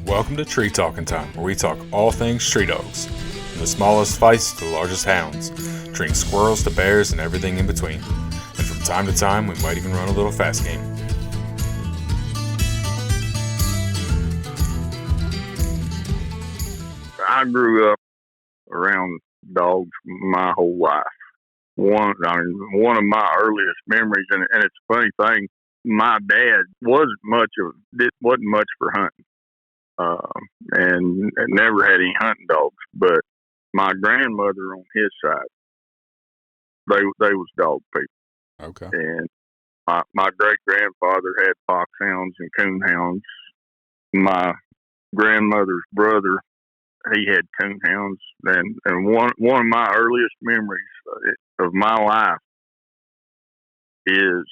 Welcome to Tree Talking Time, where we talk all things tree dogs, from the smallest feists to the largest hounds, treating squirrels to bears and everything in between. And from time to time, we might even run a little fast game. I grew up around dogs my whole life. One of my earliest memories, and it's a funny thing. My dad wasn't much for hunting, and never had any hunting dogs. But my grandmother on his side, they was dog people. Okay. And my great grandfather had foxhounds and coonhounds. My grandmother's brother, he had coonhounds, and one of my earliest memories of my life is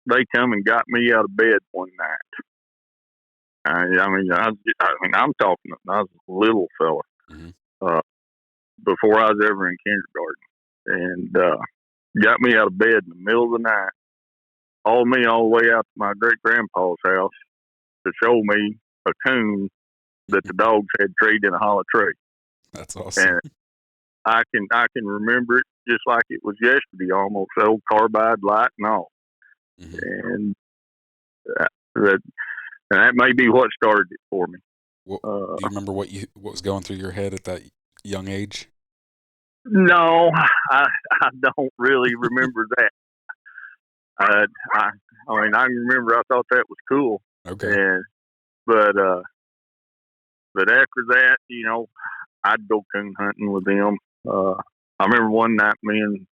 they come and got me out of bed one night. I'm talking. I was a little fella, before I was ever in kindergarten, and got me out of bed in the middle of the night, hauled me all the way out to my great grandpa's house to show me a coon that the dogs had treed in a hollow tree. That's awesome. And I can remember it just like it was yesterday, almost, old carbide light and all. Mm-hmm. And that may be what started it for me. Do you remember what was going through your head at that young age? No, I don't really remember that. I remember I thought that was cool. Okay. But after that, I'd go coon hunting with them. I remember one night, me and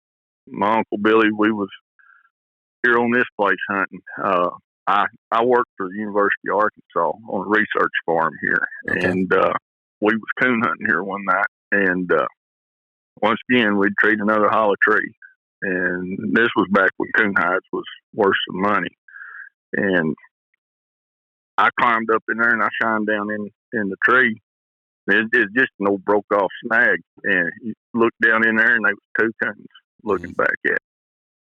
my Uncle Billy, we was here on this place hunting. I worked for the University of Arkansas on a research farm here. Okay. And we was coon hunting here one night. And once again, we'd treat another hollow tree. And this was back when coon hides was worth some money. And I climbed up in there and I shined down in the tree. It's just an old broke off snag, and you looked down in there and there was two coons looking back at it.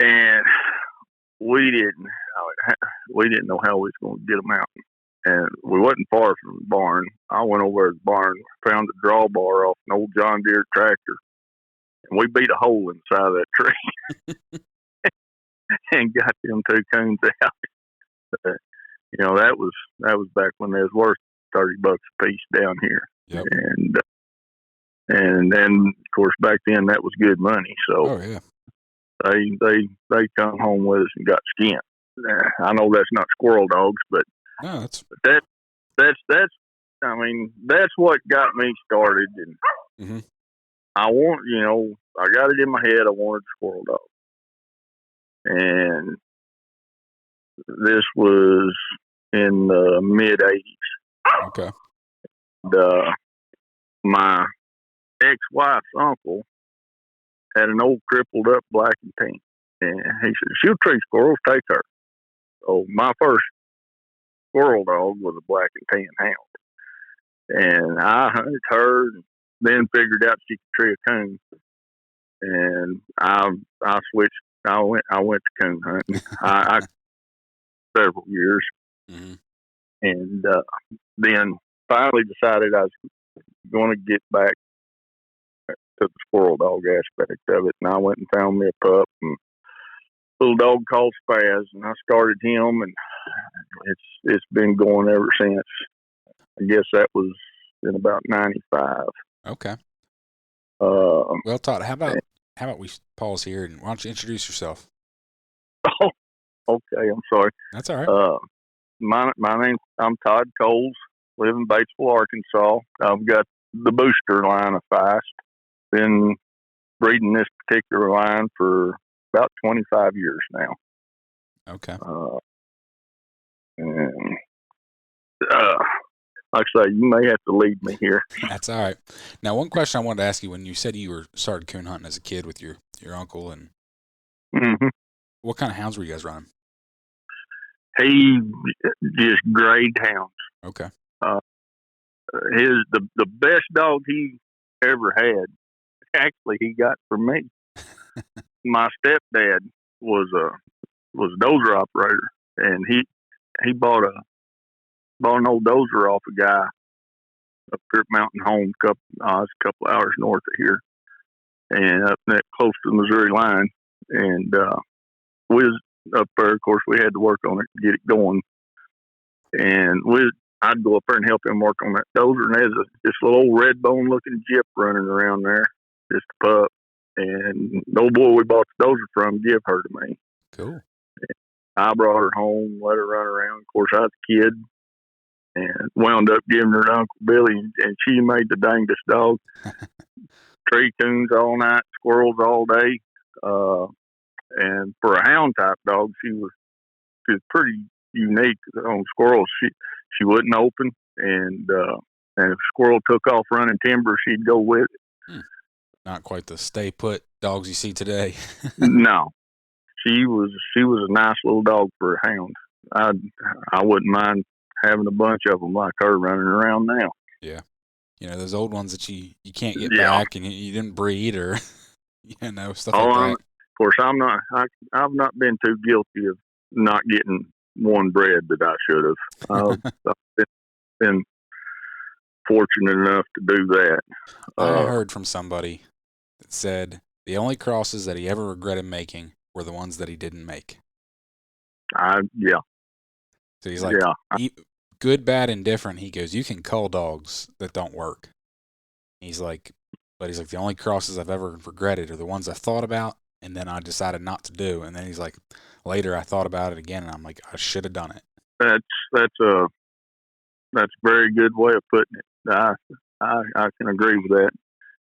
And we didn't know how we was going to get them out. And we wasn't far from the barn. I went over to the barn, found a drawbar off an old John Deere tractor, and we beat a hole in the side of that tree and got them two coons out. That was back when they was worth $30 a piece down here. Yep. And then of course back then that was good money. So they come home with us and got skinned. I know that's not squirrel dogs, but no, that's what got me started. And I got it in my head I wanted a squirrel dog. And this was in the mid-'80s. Okay. My ex-wife's uncle had an old crippled up black and tan. And he said, she'll treat squirrels, take her. So my first squirrel dog was a black and tan hound. And I hunted her and then figured out she could tree a coon. And I switched. I went to coon hunting. I several years. Mm-hmm. And then finally decided I was going to get back to the squirrel dog aspect of it. And I went and found me a pup, and a little dog called Spaz, and I started him, and it's been going ever since. I guess that was in about 95. Okay. Well, Todd, how about we pause here, and why don't you introduce yourself? Oh, okay. I'm sorry. That's all right. My name, I'm Todd Coles, live in Batesville, Arkansas. I've got the booster line of Feist. Been breeding this particular line for about 25 years now. Okay. And like I say, you may have to lead me here. That's all right. Now, one question I wanted to ask you, when you said you started coon hunting as a kid with your uncle, and what kind of hounds were you guys running? He just grade hounds. Okay. The best dog he ever had, actually, he got from me. My stepdad was a dozer operator, and he bought an old dozer off a guy up here at Mountain Home, it's a couple hours north of here, and up that close to the Missouri line. And we was up there. Of course, we had to work on it to get it going. And I'd go up there and help him work on that dozer. And there's this little old red bone looking Jip running around there, just a pup. And the old boy we bought the dozer from gave her to me. Cool. I brought her home, let her run around. Of course, I was a kid, and wound up giving her to Uncle Billy, and she made the dangest dog. Tree coons all night, squirrels all day. And for a hound type dog, she was pretty unique. On squirrels, she wouldn't open, and if a squirrel took off running timber, she'd go with it. Not quite the stay put dogs you see today. No, she was a nice little dog for a hound. I wouldn't mind having a bunch of them like her running around now. Yeah, those old ones that you can't get back, and you didn't breed, or stuff like that. Of course, I've not been too guilty of not getting one bred that I should have. I've been fortunate enough to do that. I heard from somebody that said the only crosses that he ever regretted making were the ones that he didn't make. Yeah. So he's like, good, bad, indifferent. He goes, you can cull dogs that don't work. He's like, the only crosses I've ever regretted are the ones I thought about, and then I decided not to do. And then he's like, later I thought about it again, and I'm like, I should have done it. That's a very good way of putting it. I can agree with that,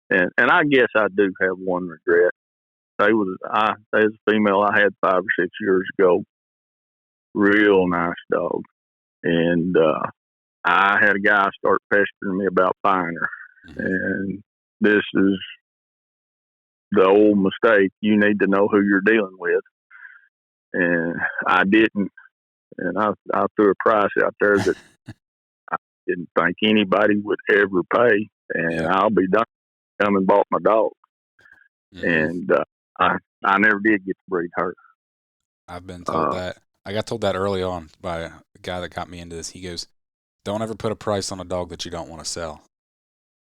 and I guess I do have one regret. There's a female I had 5 or 6 years ago, real nice dog, and I had a guy start pestering me about buying her, and this is the old mistake. You need to know who you're dealing with, and I didn't, and I threw a price out there that I didn't think anybody would ever pay, and I'll be done. Come and bought my dog, and I never did get to breed her. I've been told that. I got told that early on by a guy that got me into this. He goes, "Don't ever put a price on a dog that you don't want to sell."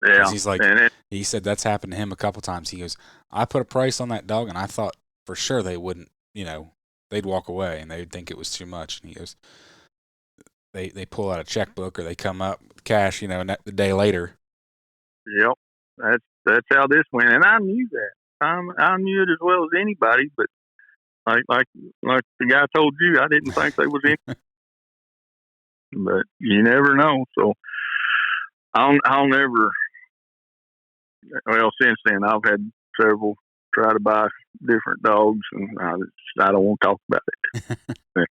Yeah, he's like, he said that's happened to him a couple times. He goes, I put a price on that dog, and I thought for sure they wouldn't, they'd walk away and they'd think it was too much. And he goes, they pull out a checkbook or they come up with cash, and the day later. Yep, that's how this went, and I knew that. I knew it as well as anybody, but like the guy told you, I didn't think they was in. But you never know. So I'll never. Well, since then I've had several try to buy different dogs, and I don't want to talk about it.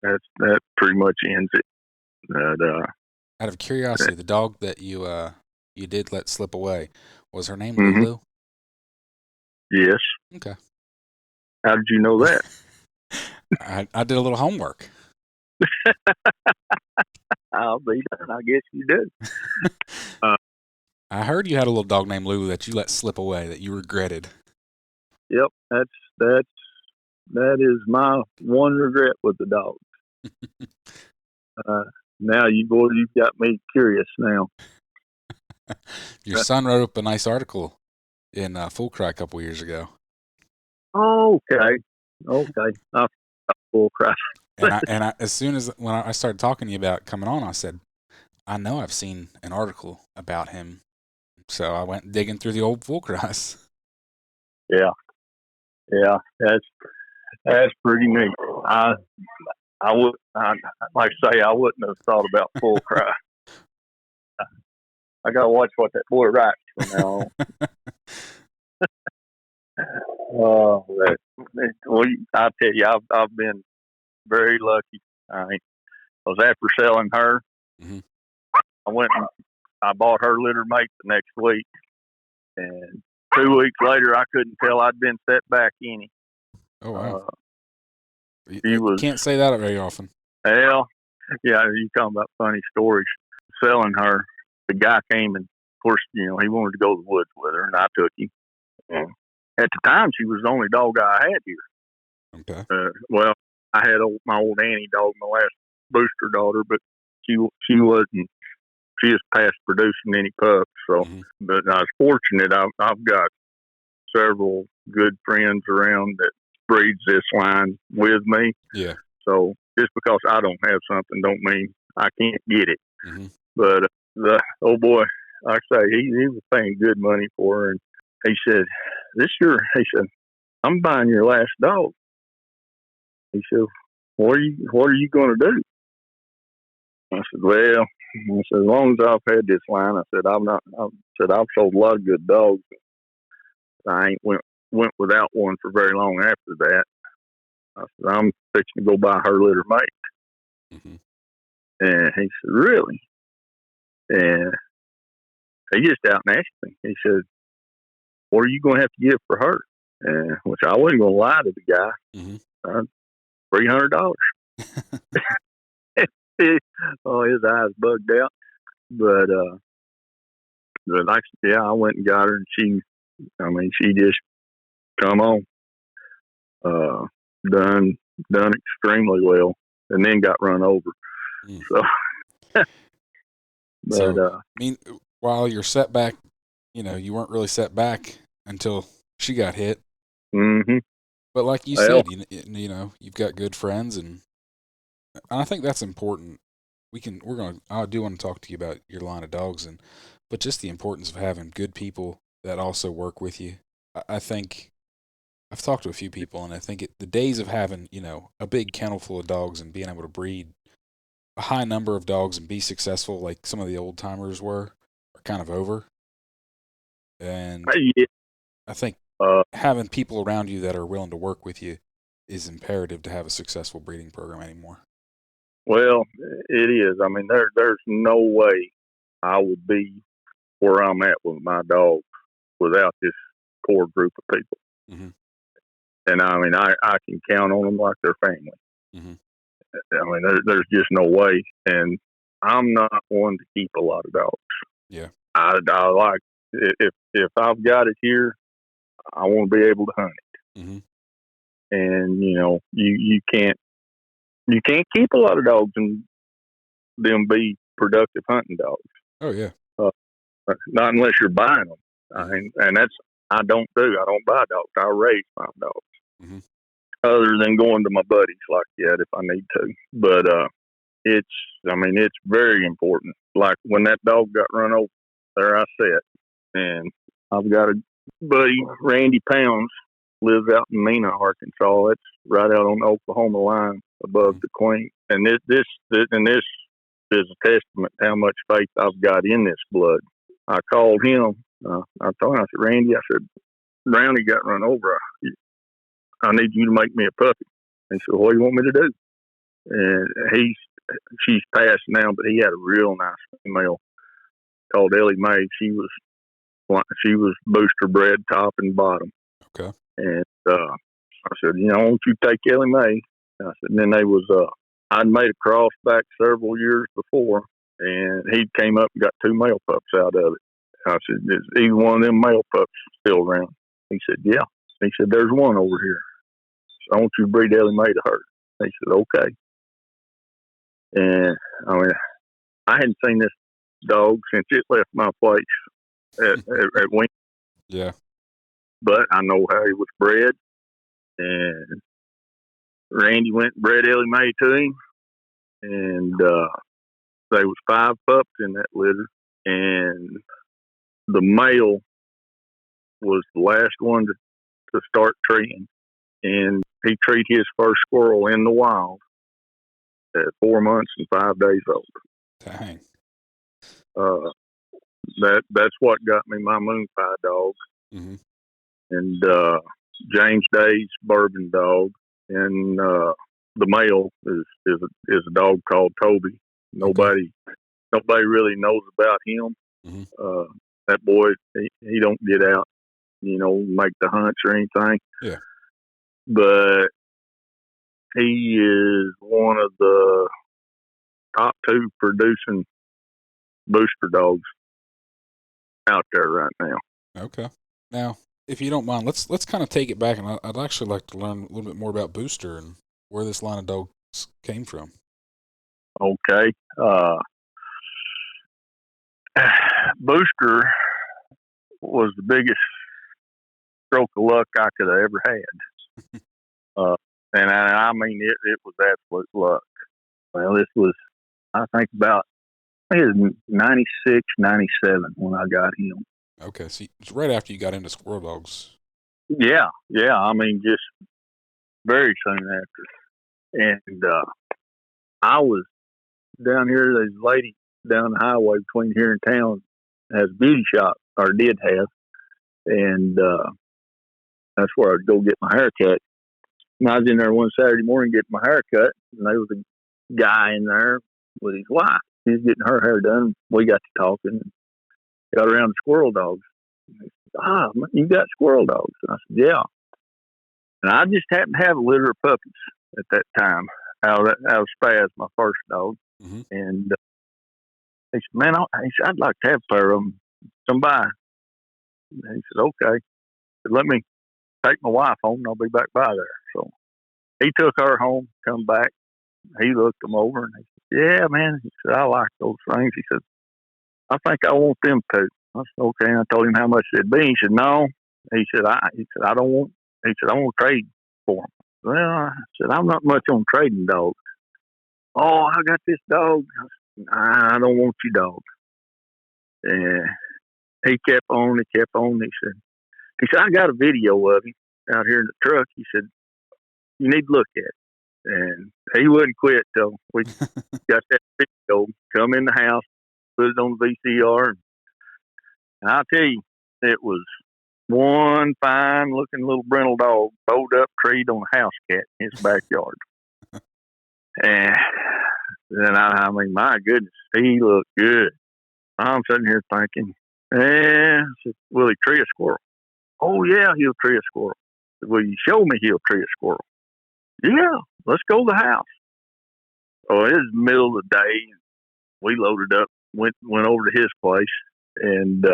that pretty much ends it. But, out of curiosity, the dog that you did let slip away, was her name Lulu? Yes. Okay. How did you know that? I did a little homework. I'll be done. I guess you did. I heard you had a little dog named Lulu that you let slip away that you regretted. Yep, that is my one regret with the dog. Now you've got me curious now. Your son wrote up a nice article in Full Cry a couple years ago. Okay. I Full Cry. and I, as soon as when I started talking to you about coming on, I said, I know I've seen an article about him. So I went digging through the old Full Cries. Yeah, that's pretty neat. I would, like I say, I wouldn't have thought about Full Cry. I gotta watch what that boy writes from now on. Well, I tell you, I've been very lucky. Because after selling her, I went and I bought her litter mate the next week, and 2 weeks later, I couldn't tell I'd been set back any. Oh wow! You can't say that very often. Well, yeah, you talking about funny stories. Selling her, the guy came and, of course, he wanted to go to the woods with her, and I took him. At the time, she was the only dog I had here. Okay. Well, I had my old Annie dog, my last booster daughter, but she wasn't she is past producing any pups. So, but I was fortunate. I've got several good friends around that breeds this line with me. Yeah. So just because I don't have something, don't mean I can't get it. But the old boy, like I say, he was paying good money for her, and he said, "He said, I'm buying your last dog." He said, what are you going to do?" I said, "Well," I said, "as long as I've had this line," I said, I've sold a lot of good dogs. I ain't went without one for very long after that. I said, "I'm fixing to go buy her litter mate." And he said, "Really?" And he just out and asked me. He said, "What are you going to have to give for her?" And which I wasn't going to lie to the guy. $300. Oh, his eyes bugged out. But like, yeah, I went and got her, and she just come on, done extremely well, and then got run over. So, but I mean, while you're set back, you weren't really set back until she got hit. But like you said, you've got good friends, and I think that's important. I do want to talk to you about your line of dogs, but just the importance of having good people that also work with you. I think I've talked to a few people, and I think the days of having, a big kennel full of dogs and being able to breed a high number of dogs and be successful like some of the old timers were are kind of over. And I think having people around you that are willing to work with you is imperative to have a successful breeding program anymore. Well, it is. I mean, there's no way I would be where I'm at with my dogs without this core group of people. And I mean, I can count on them like they're family. I mean, there's just no way. And I'm not one to keep a lot of dogs. Yeah. I like, if I've got it here, I want to be able to hunt it. And you can't keep a lot of dogs and them be productive hunting dogs. Oh yeah. Not unless you're buying them. And that's I don't buy dogs. I raise my dogs. Other than going to my buddies like that if I need to. But it's very important. Like when that dog got run over, there I sat, and I've got a buddy, Randy Pounds, lives out in Mena, Arkansas. It's right out on the Oklahoma line above the Queen. And this is a testament to how much faith I've got in this blood. I called him. I told him, I said, "Randy," I said, "Brownie got run over. I need you to make me a puppy." He said, "What do you want me to do?" And she's passed now, but he had a real nice female called Ellie Mae. She was booster bred top and bottom. Okay. And I said, "Why don't you take Ellie Mae?" I said, and then they was I'd made a cross back several years before, and he came up and got 2 male pups out of it. I said, "Is either one of them male pups still around?" He said, "Yeah." He said, "There's one over here. So I want you to breed Ellie Mae to her." He said, "Okay." And I mean, I hadn't seen this dog since it left my place at Wing. Yeah. But I know how he was bred, and Randy went and bred Ellie Mae to him, and there was 5 pups in that litter, and the male was the last one to start treeing, and he treated his first squirrel in the wild at 4 months and 5 days old. Dang. That's what got me my moon pie dog. And James Day's bourbon dog, and the male is a dog called Toby. Nobody really knows about him. That boy, he don't get out, make the hunts or anything. Yeah. But he is one of the top 2 producing booster dogs out there right now. Okay. Now, if you don't mind, let's kind of take it back, and I'd actually like to learn a little bit more about Booster and where this line of dogs came from. Okay. Booster was the biggest stroke of luck I could have ever had. And I mean, it was absolute luck. Well, this was, I think it was 96, 97 when I got him. Okay, so it's right after you got into squirrel dogs. Yeah. I mean, just very soon after. And I was down here. There's a lady down the highway between here and town has a beauty shop, or did have. And that's where I'd go get my hair cut. And I was in there one Saturday morning getting my hair cut, and there was a guy in there with his wife. He was getting her hair done. We got to talking and got around the squirrel dogs. You got squirrel dogs? I said, yeah. And I just happened to have a litter of puppies at that time out of Spaz, my first dog. Mm-hmm. And he said, man, I'd like to have a pair of them. Come by. And he said, okay. He said, let me take my wife home and I'll be back by there. So he took her home, come back. He looked them over and he said, yeah, man. He said, I like those things. He said, I think I want them too. I said, okay. And I told him how much it'd be. He said, no. He said, I don't want, he said, I want to trade for them. Well, I said, I'm not much on trading dogs. Oh, I got this dog. I said, I don't want your dog. And he kept on. He said, I got a video of him out here in the truck. He said, you need to look at it. And he wouldn't quit till we got that video, come in the house, put it on the VCR. And I'll tell you, it was one fine looking little brindle dog bowed up, treed on a house cat in his backyard. And then I mean, my goodness, he looked good. I'm sitting here thinking, will he tree a squirrel? Oh, yeah, he'll tree a squirrel. Will you show me he'll tree a squirrel? Yeah, let's go to the house. Oh, it was the middle of the day. We loaded up, went over to his place, and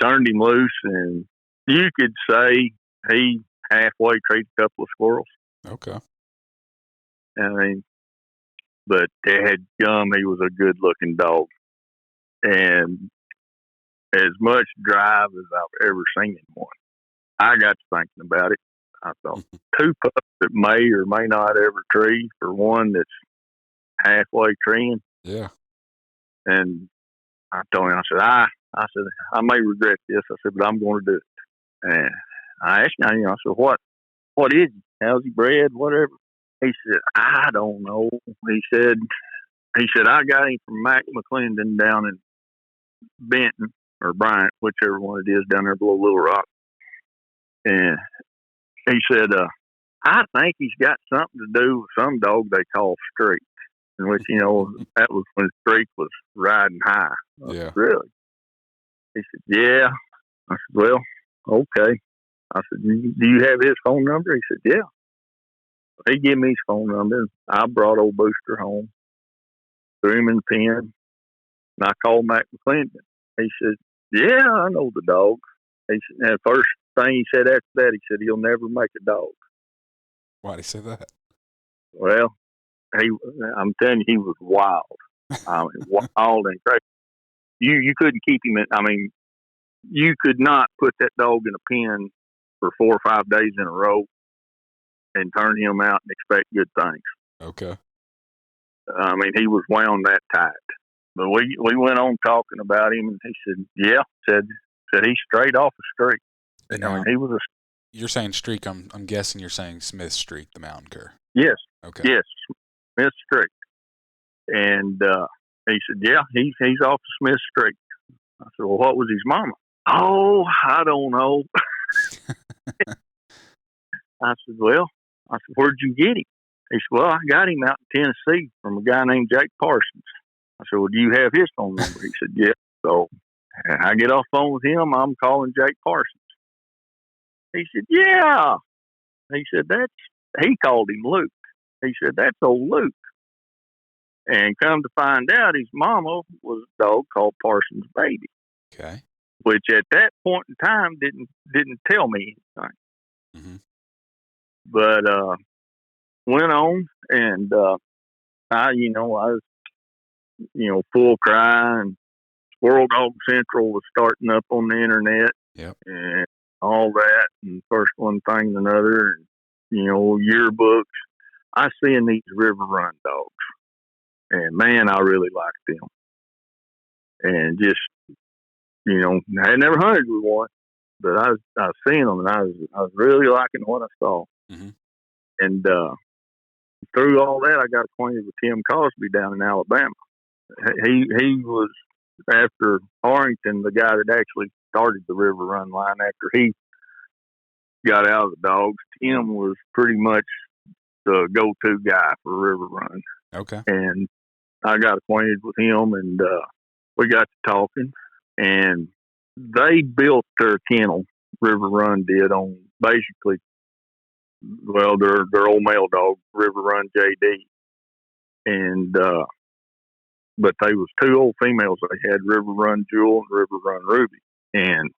turned him loose. And you could say he halfway treated a couple of squirrels. Okay. I mean, but dadgum, he was a good-looking dog. And as much drive as I've ever seen in one. I got to thinking about it. I thought, two pups that may or may not ever tree for one that's halfway treeing. Yeah. And I told him, I said, I may regret this. I said, but I'm going to do it. And I asked him, I said, what is he? How's he bred? Whatever. He said, I don't know. He said, I got him from Mac McClendon down in Benton or Bryant, whichever one it is, down there below Little Rock. And he said, I think he's got something to do with some dog they call Streak, in which, that was when Streak was riding high. Yeah. Said, really? He said, yeah. I said, well, okay. I said, do you have his phone number? He said, yeah. He gave me his phone number. I brought old Booster home, threw him in the pen, and I called Mac McClendon. He said, yeah, I know the dog. He said, and the first thing he said after that, he said, he'll never make a dog. Why'd he say that? Well, I'm telling you, he was wild. I mean, wild and crazy. You couldn't keep him you could not put that dog in a pen for 4 or 5 days in a row and turn him out and expect good things. Okay. I mean, he was wound that tight. But we went on talking about him, and he said, said he's straight off a streak. I mean, he was You're saying Streak. I'm guessing you're saying Smith Streak, the mountain cur. Yes. Okay. Yes, Smith Streak. And he said, yeah, he's off the Smith Streak. I said, well, what was his mama? Oh, I don't know. I said, where'd you get him? He said, well, I got him out in Tennessee from a guy named Jake Parsons. I said, well, do you have his phone number? He said, yeah. So I get off the phone with him. I'm calling Jake Parsons. He said, yeah. He said, he called him Luke. He said, that's old Luke. And come to find out, his mama was a dog called Parsons Baby. Okay. Which at that point in time didn't tell me anything. Mm-hmm. But went on, and I was full cry and World Dog Central was starting up on the internet. Yep. And all that, and first one thing and another, and, yearbooks. I seen these River Run dogs, and man, I really liked them. And just, I had never hunted with one, but I was seeing them, and I was really liking what I saw. Mm-hmm. And through all that, I got acquainted with Tim Cosby down in Alabama. He was, after Harrington, the guy that actually started the River Run line. After he got out of the dogs, Tim was pretty much the go-to guy for River Run. Okay. And I got acquainted with him, and we got to talking. And they built their kennel, River Run did, on basically, well, their old male dog, River Run JD. And but they was two old females they had, River Run Jewel and River Run Ruby. And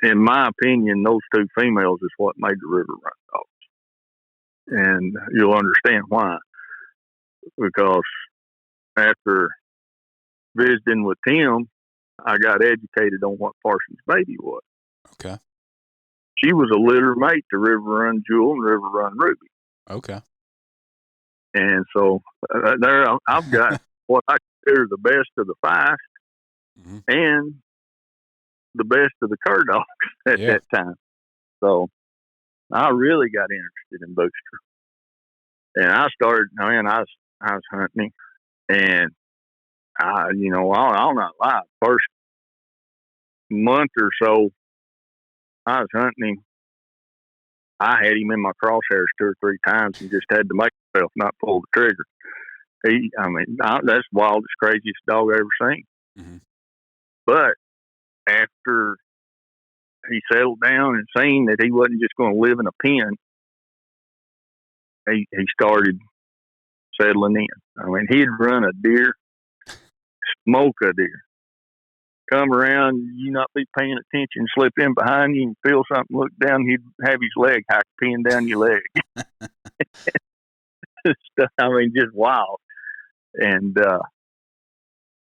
in my opinion, those two females is what made the River Run dogs. And you'll understand why. Because after visiting with Tim, I got educated on what Parsons Baby was. Okay. She was a litter mate to River Run Jewel and River Run Ruby. Okay. And so there I've got what I consider the best of the Feist mm-hmm. and the best of the cur dogs at that time. So I really got interested in Booster. And I started, I was hunting him, and I'll not lie. First month or so, I was hunting him. I had him in my crosshairs 2 or 3 times and just had to make myself not pull the trigger. That's the wildest, craziest dog I ever seen. Mm-hmm. But after he settled down and seen that he wasn't just going to live in a pen, he started settling in. He'd run a deer, smoke a deer, come around, you not be paying attention, slip in behind you and feel something, look down, he'd have his leg hack pinned down your leg. Just wild. And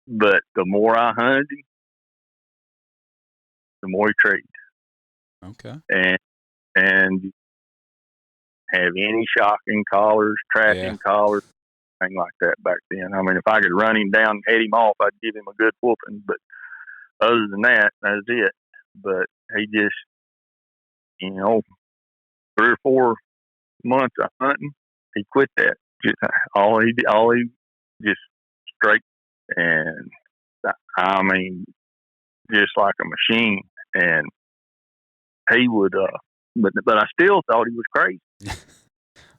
but the more I hunted him, the more he traded. Okay. And have any shocking collars, tracking collars, thing like that back then. If I could run him down and head him off, I'd give him a good whooping. But other than that, that's it. But he just, 3 or 4 months of hunting, he quit that. All he just straight, and just like a machine. And he would, but I still thought he was crazy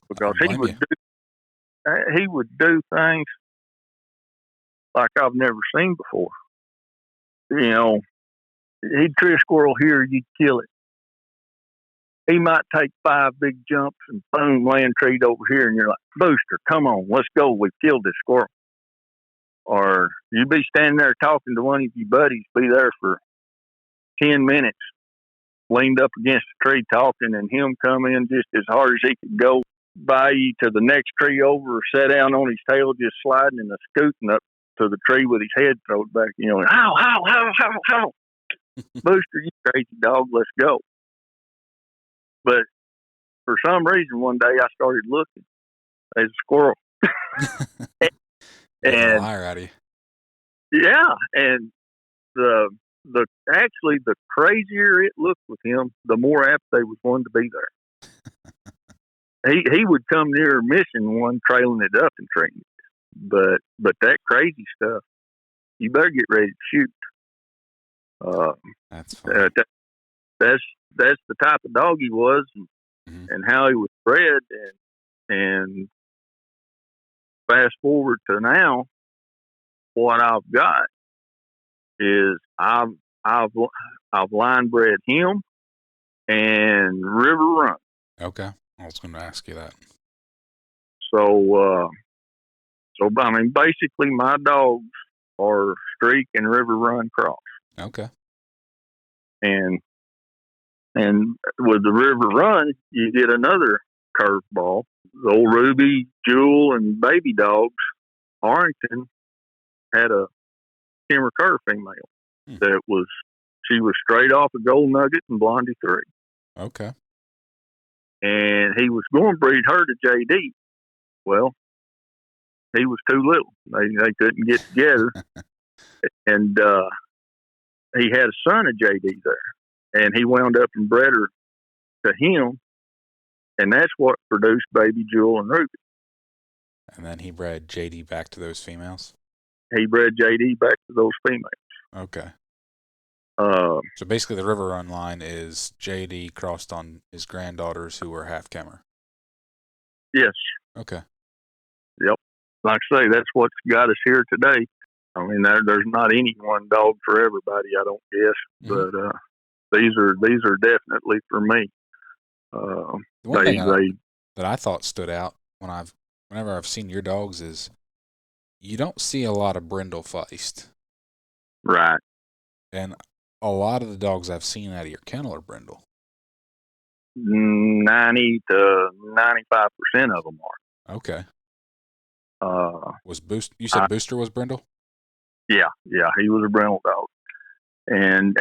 because he would do things like I've never seen before. He'd tree a squirrel here, you'd kill it. He might take 5 big jumps and boom, land treed over here, and you're like, Booster, come on, let's go. We've killed this squirrel. Or you'd be standing there talking to one of your buddies, be there for 10 minutes, leaned up against the tree talking, and him come in just as hard as he could go by you to the next tree over, or sit down on his tail, just sliding and scooting up to the tree with his head thrown back, and how. Booster, you crazy dog, let's go. But for some reason, one day I started looking at a squirrel. and liar out of you. Yeah, and the crazier it looked with him, the more apt they was one to be there. He would come near missing one, trailing it up and treating it. But that crazy stuff, you better get ready to shoot. That's funny. That's the type of dog he was, and how he was bred. And fast forward to now, what I've got is I've line bred him and River Run. Okay, I was going to ask you that. So basically, my dogs are Streak and River Run cross. Okay. And with the River Run, you get another curveball. The old Ruby, Jewel, and baby dogs, Harrington had a Kimmer Cur female. that she was straight off a Gold Nugget and Blondie 3. Okay. And he was going to breed her to JD. Well, he was too little. They couldn't get together. And he had a son of JD there. And he wound up and bred her to him. And that's what produced Baby Jewel and Ruby. And then he bred JD back to those females? He bred JD back to those females. Okay. So basically the River Run line is JD crossed on his granddaughters who were half Kemmer. Yes. Okay. Yep. Like I say, that's what's got us here today. I mean, there's not any one dog for everybody, I don't guess. Mm-hmm. But these are definitely for me. The one thing that I thought stood out whenever I've seen your dogs is you don't see a lot of brindle feist. Right. And a lot of the dogs I've seen out of your kennel are brindle. 90 to 95% of them are. Okay. You said Booster was brindle? Yeah, he was a brindle dog, and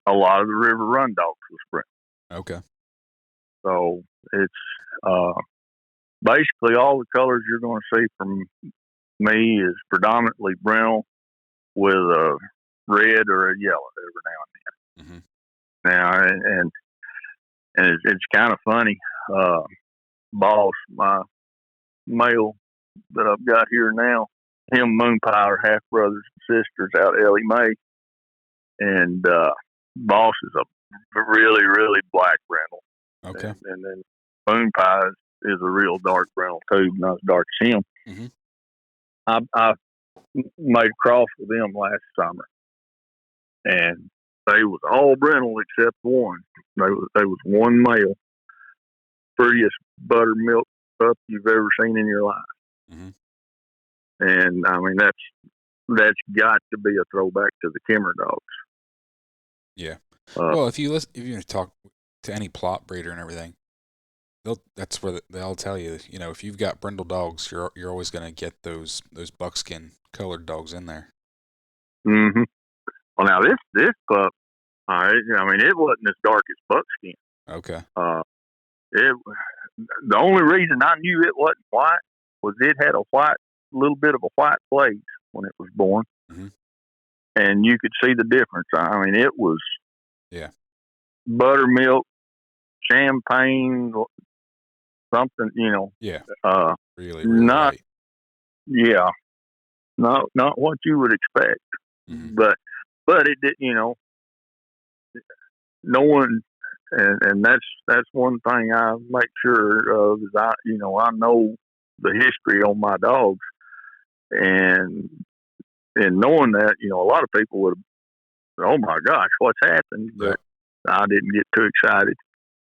a lot of the River Run dogs was brindle. Okay. So it's basically all the colors you're going to see from me is predominantly brindle with a red or a yellow every now and then. Mm-hmm. Now, and it's kind of funny. Boss, my male that I've got here now, him and Moonpie are half brothers and sisters out of Ellie Mae. And Boss is a really, really black brindle. Okay. And then Moonpie is a real dark brindle too, not as dark as him. Mm-hmm. I made a cross with them last summer. And they was all brindle except one. They was one male, prettiest buttermilk pup you've ever seen in your life. Mm-hmm. And I mean that's got to be a throwback to the Kemmer dogs. Yeah. Well, if you talk to any plot breeder and everything, that's where they'll tell you. You know, if you've got brindle dogs, you're always going to get those buckskin colored dogs in there. Mm-hmm. Well, now this pup, I mean, it wasn't as dark as buckskin. Okay. The only reason I knew it wasn't white was it had a little bit of a white plate when it was born. Mm-hmm. And you could see the difference. I mean, it was buttermilk, champagne, something, you know. Yeah. Really not light. Yeah. Not what you would expect. Mm-hmm. But it did, you know, no one, and that's one thing I make sure of is I know the history on my dogs, and knowing that, you know, a lot of people would have, oh my gosh, what's happened? But I didn't get too excited.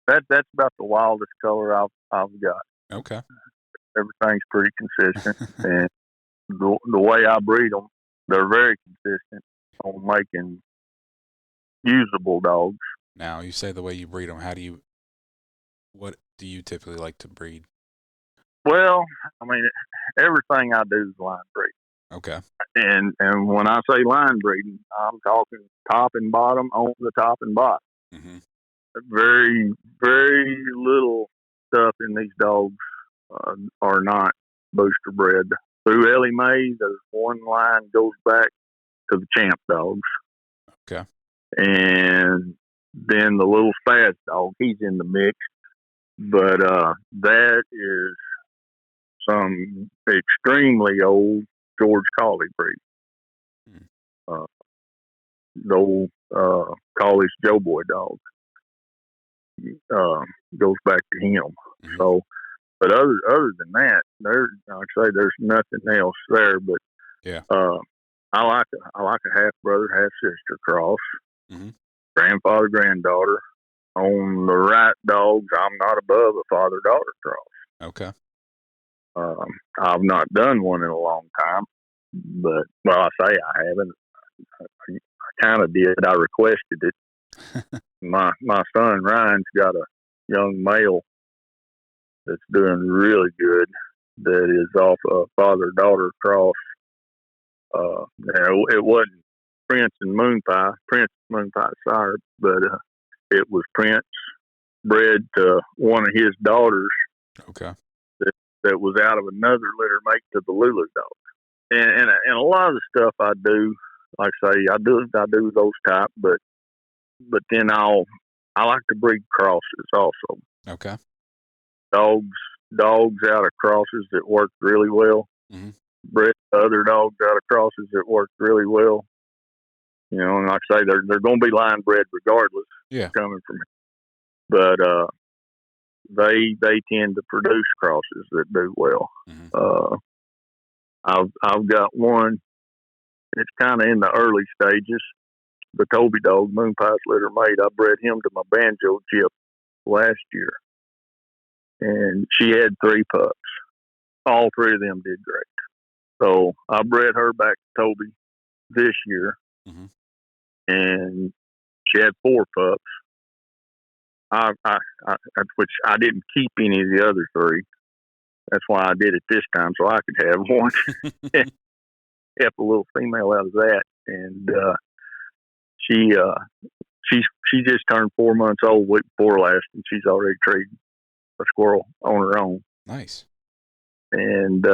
That's about the wildest color I've got. Okay. Everything's pretty consistent, and the way I breed them, they're very consistent on making usable dogs. Now, you say the way you breed them. What do you typically like to breed? Well, I mean, everything I do is line breed. Okay. And when I say line breeding, I'm talking top and bottom on the top and bottom. Mm-hmm. Very, very little stuff in these dogs are not booster bred. Through Ellie Mae, there's one line goes back to the champ dogs. Okay. And then the little fast dog, he's in the mix. But that is some extremely old George Collie breed. The old Collie's Joe Boy dog goes back to him. Mm-hmm. So, but other than that, there's nothing else there. But I like a half brother, half sister cross. Mm-hmm. Grandfather, granddaughter. On the right dogs, I'm not above a father daughter cross. Okay. I've not done one in a long time, but I say I haven't. I kind of did. I requested it. My son Ryan's got a young male that's doing really good. That is off a father daughter cross. It wasn't Prince and Moonpie. Prince Moonpie sire, but it was Prince bred to one of his daughters. Okay. That was out of another litter mate to the Lulu dog. And a lot of the stuff I do, like I say, I do those type, but then I like to breed crosses also. Okay. Dogs out of crosses that work really well. Mm-hmm. Bred other dogs out of crosses that work really well. You know, and like I say, they're going to be line bred regardless. Yeah. Coming from here, but they tend to produce crosses that do well. Mm-hmm. I've got one. It's kind of in the early stages. The Toby dog, Moonpie's litter mate. I bred him to my banjo Chip last year, and she had 3 pups. All 3 of them did great. So I bred her back to Toby this year, mm-hmm. and she had 4 pups. Which I didn't keep any of the other 3. That's why I did it this time, so I could have one. Kept a little female out of that, and she just turned 4 months old week before last, and she's already treed a squirrel on her own. Nice. And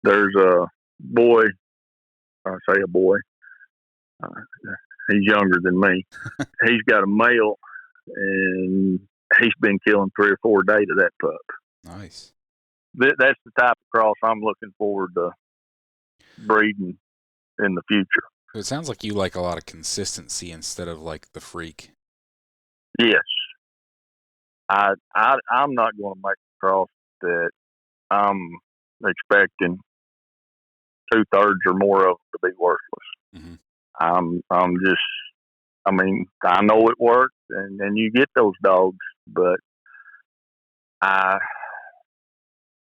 there's a boy. I say a boy. He's younger than me. He's got a male, and he's been killing 3 or 4 a day to that pup. Nice. That's the type of cross I'm looking forward to breeding in the future. So it sounds like you like a lot of consistency instead of like the freak. Yes. I'm not going to make a cross that I'm expecting 2/3 or more of to be worthless. Mm-hmm. I'm just, I mean, I know it works, and you get those dogs, but I'd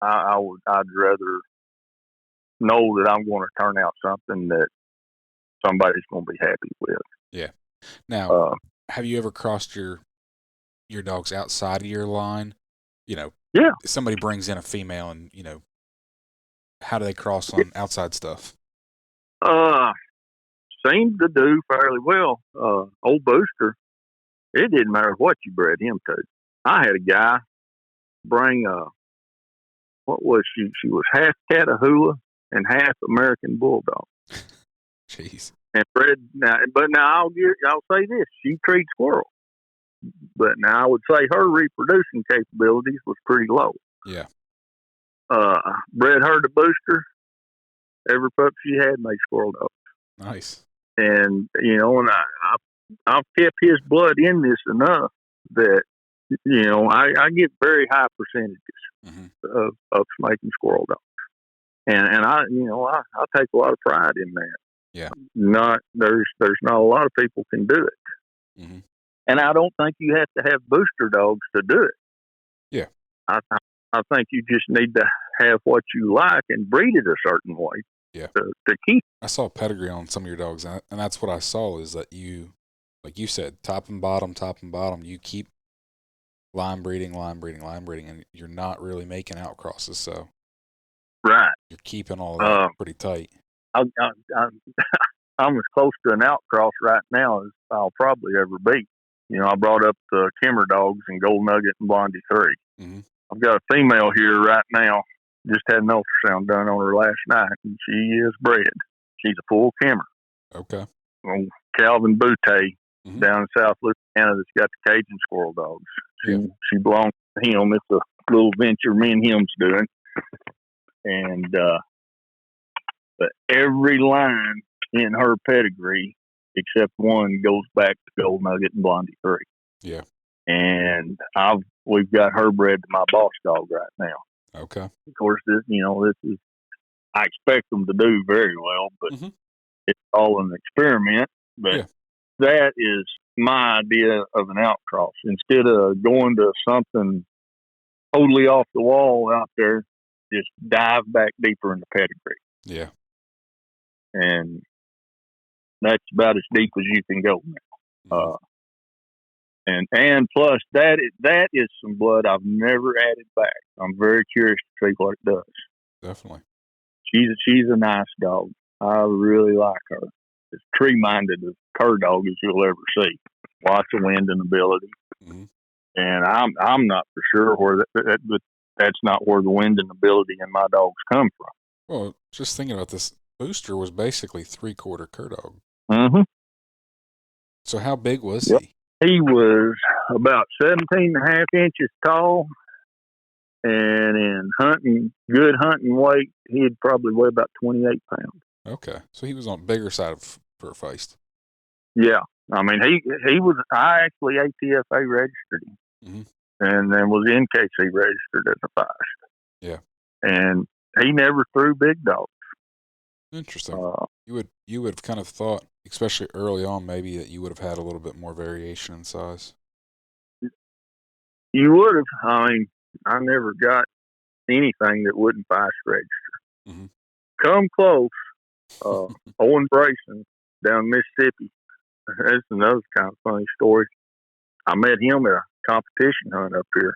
rather know that I'm going to turn out something that somebody's going to be happy with. Yeah. Now, have you ever crossed your dogs outside of your line? You know, yeah. Somebody brings in a female, and how do they cross on outside stuff? Seemed to do fairly well. Old Booster, it didn't matter what you bred him to. I had a guy bring what was she? She was half Catahoula and half American Bulldog. Jeez. And bred now, but now I'll say this: she treats squirrel. But now I would say her reproducing capabilities was pretty low. Yeah. Bred her to Booster. Every pup she had made squirrel dogs. Nice. And and I've kept his blood in this enough that I get very high percentages mm-hmm. of making squirrel dogs, and I take a lot of pride in that. Yeah. There's not a lot of people can do it, mm-hmm. and I don't think you have to have booster dogs to do it. Yeah. I think you just need to have what you like and breed it a certain way. Yeah. To keep. I saw pedigree on some of your dogs, and that's what I saw is that you, like you said, top and bottom, you keep line breeding, and you're not really making outcrosses, so right. You're keeping all that pretty tight. I'm as close to an outcross right now as I'll probably ever be. I brought up the Kimmer dogs and Gold Nugget and Blondie 3. Mm-hmm. I've got a female here right now. Just had an ultrasound done on her last night, and she is bred. She's a full Kimmer. Okay. Calvin Boutte mm-hmm. down in South Louisiana that's got the Cajun squirrel dogs. She belongs to him. It's a little venture me and him's doing. And but every line in her pedigree, except one, goes back to Gold Nugget and Blondie 3. Yeah. And we've got her bred to my boss dog right now. Okay. Of course, this is, I expect them to do very well, but mm-hmm. it's all an experiment. But that is my idea of an outcross. Instead of going to something totally off the wall out there, just dive back deeper in the pedigree. Yeah. And that's about as deep as you can go now. Mm-hmm. And plus that is some blood I've never added back. I'm very curious to see what it does. Definitely. She's a nice dog. I really like her. as tree-minded a cur dog as you'll ever see. Lots of wind and ability. Mm-hmm. And I'm not for sure where that's not where the wind and ability in my dogs come from. Well, just thinking about this, Booster was basically 3/4 cur dog. Mm-hmm. So how big was yep. he? He was about 17.5 inches tall, and in good hunting weight, he'd probably weigh about 28 pounds. Okay, so he was on the bigger side for a Feist. Yeah, I mean he was. I actually ATFA registered him, mm-hmm. and then was NKC registered as a Feist. Yeah, and he never threw big dogs. Interesting. You would have kind of thought, especially early on, maybe that you would have had a little bit more variation in size. You would have. I mean, I never got anything that wouldn't Feist register. Mm-hmm. Come close. Owen Brayson down Mississippi. That's another kind of funny story. I met him at a competition hunt up here.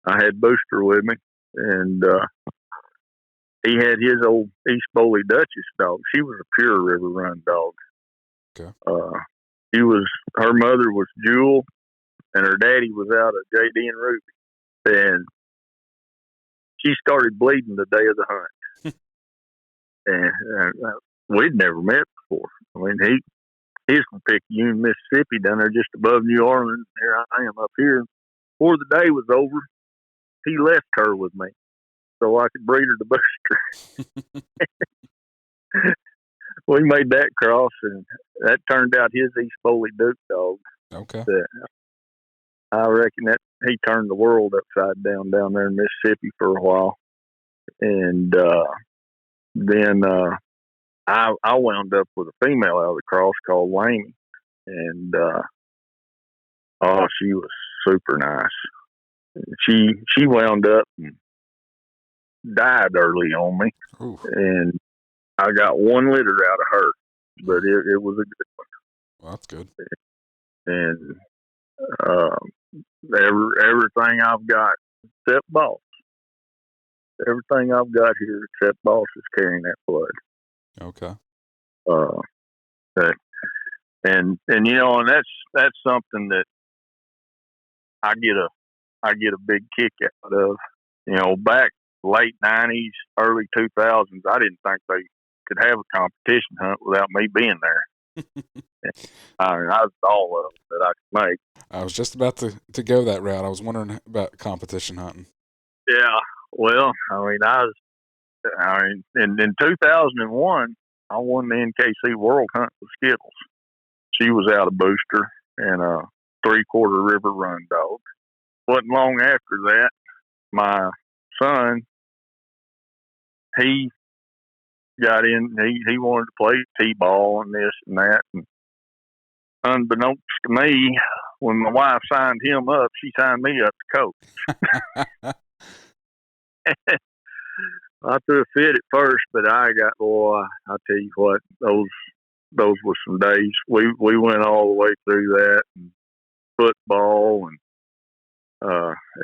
I had Booster with me, and he had his old East Bowley Duchess dog. She was a pure river run dog. Okay. Her mother was Jewel, and her daddy was out of JD and Ruby. And she started bleeding the day of the hunt. and we'd never met before. I mean, he's from Picayune, Mississippi, down there just above New Orleans. Here I am up here. Before the day was over, he left her with me so I could breed her to Booster. We made that cross, and that turned out his East Bowley Duke dog. Okay. I reckon that he turned the world upside down there in Mississippi for a while. And then I wound up with a female out of the cross called Laney. And she was super nice. She wound up and died early on me. Ooh. And I got one litter out of her, but it was a good one. Well, that's good. And everything I've got except Boss. Everything I've got here except Boss is carrying that blood. Okay. And you know, and that's something that I get a big kick out of. You know, back late 90s, early 2000s, I didn't think they could have a competition hunt without me being there. I mean, I was all of it that I could make. I was just about to go that route. I was wondering about competition hunting. Yeah, well, I mean, in 2001, I won the NKC World Hunt with Skittles. She was out of Booster and a 3/4 river run dog. Wasn't long after that, my son, he got in. He wanted to play t-ball and this and that. And unbeknownst to me, when my wife signed him up, she signed me up to coach. I threw a fit at first, but I tell you what, those were some days. We went all the way through that, and football, and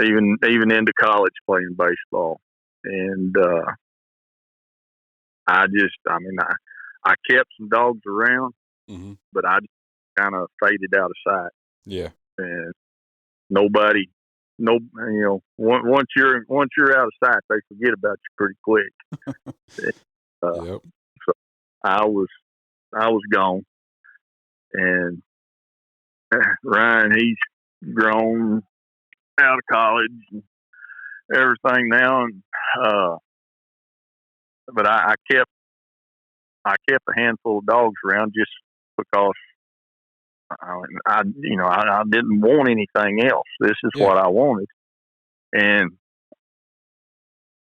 even into college playing baseball. And I kept some dogs around, mm-hmm. but I kind of faded out of sight. Yeah. And once you're out of sight, they forget about you pretty quick. Yep. So I was gone, and Ryan, he's grown out of college and everything now, and but I kept a handful of dogs around just because I didn't want anything else. This is what I wanted, and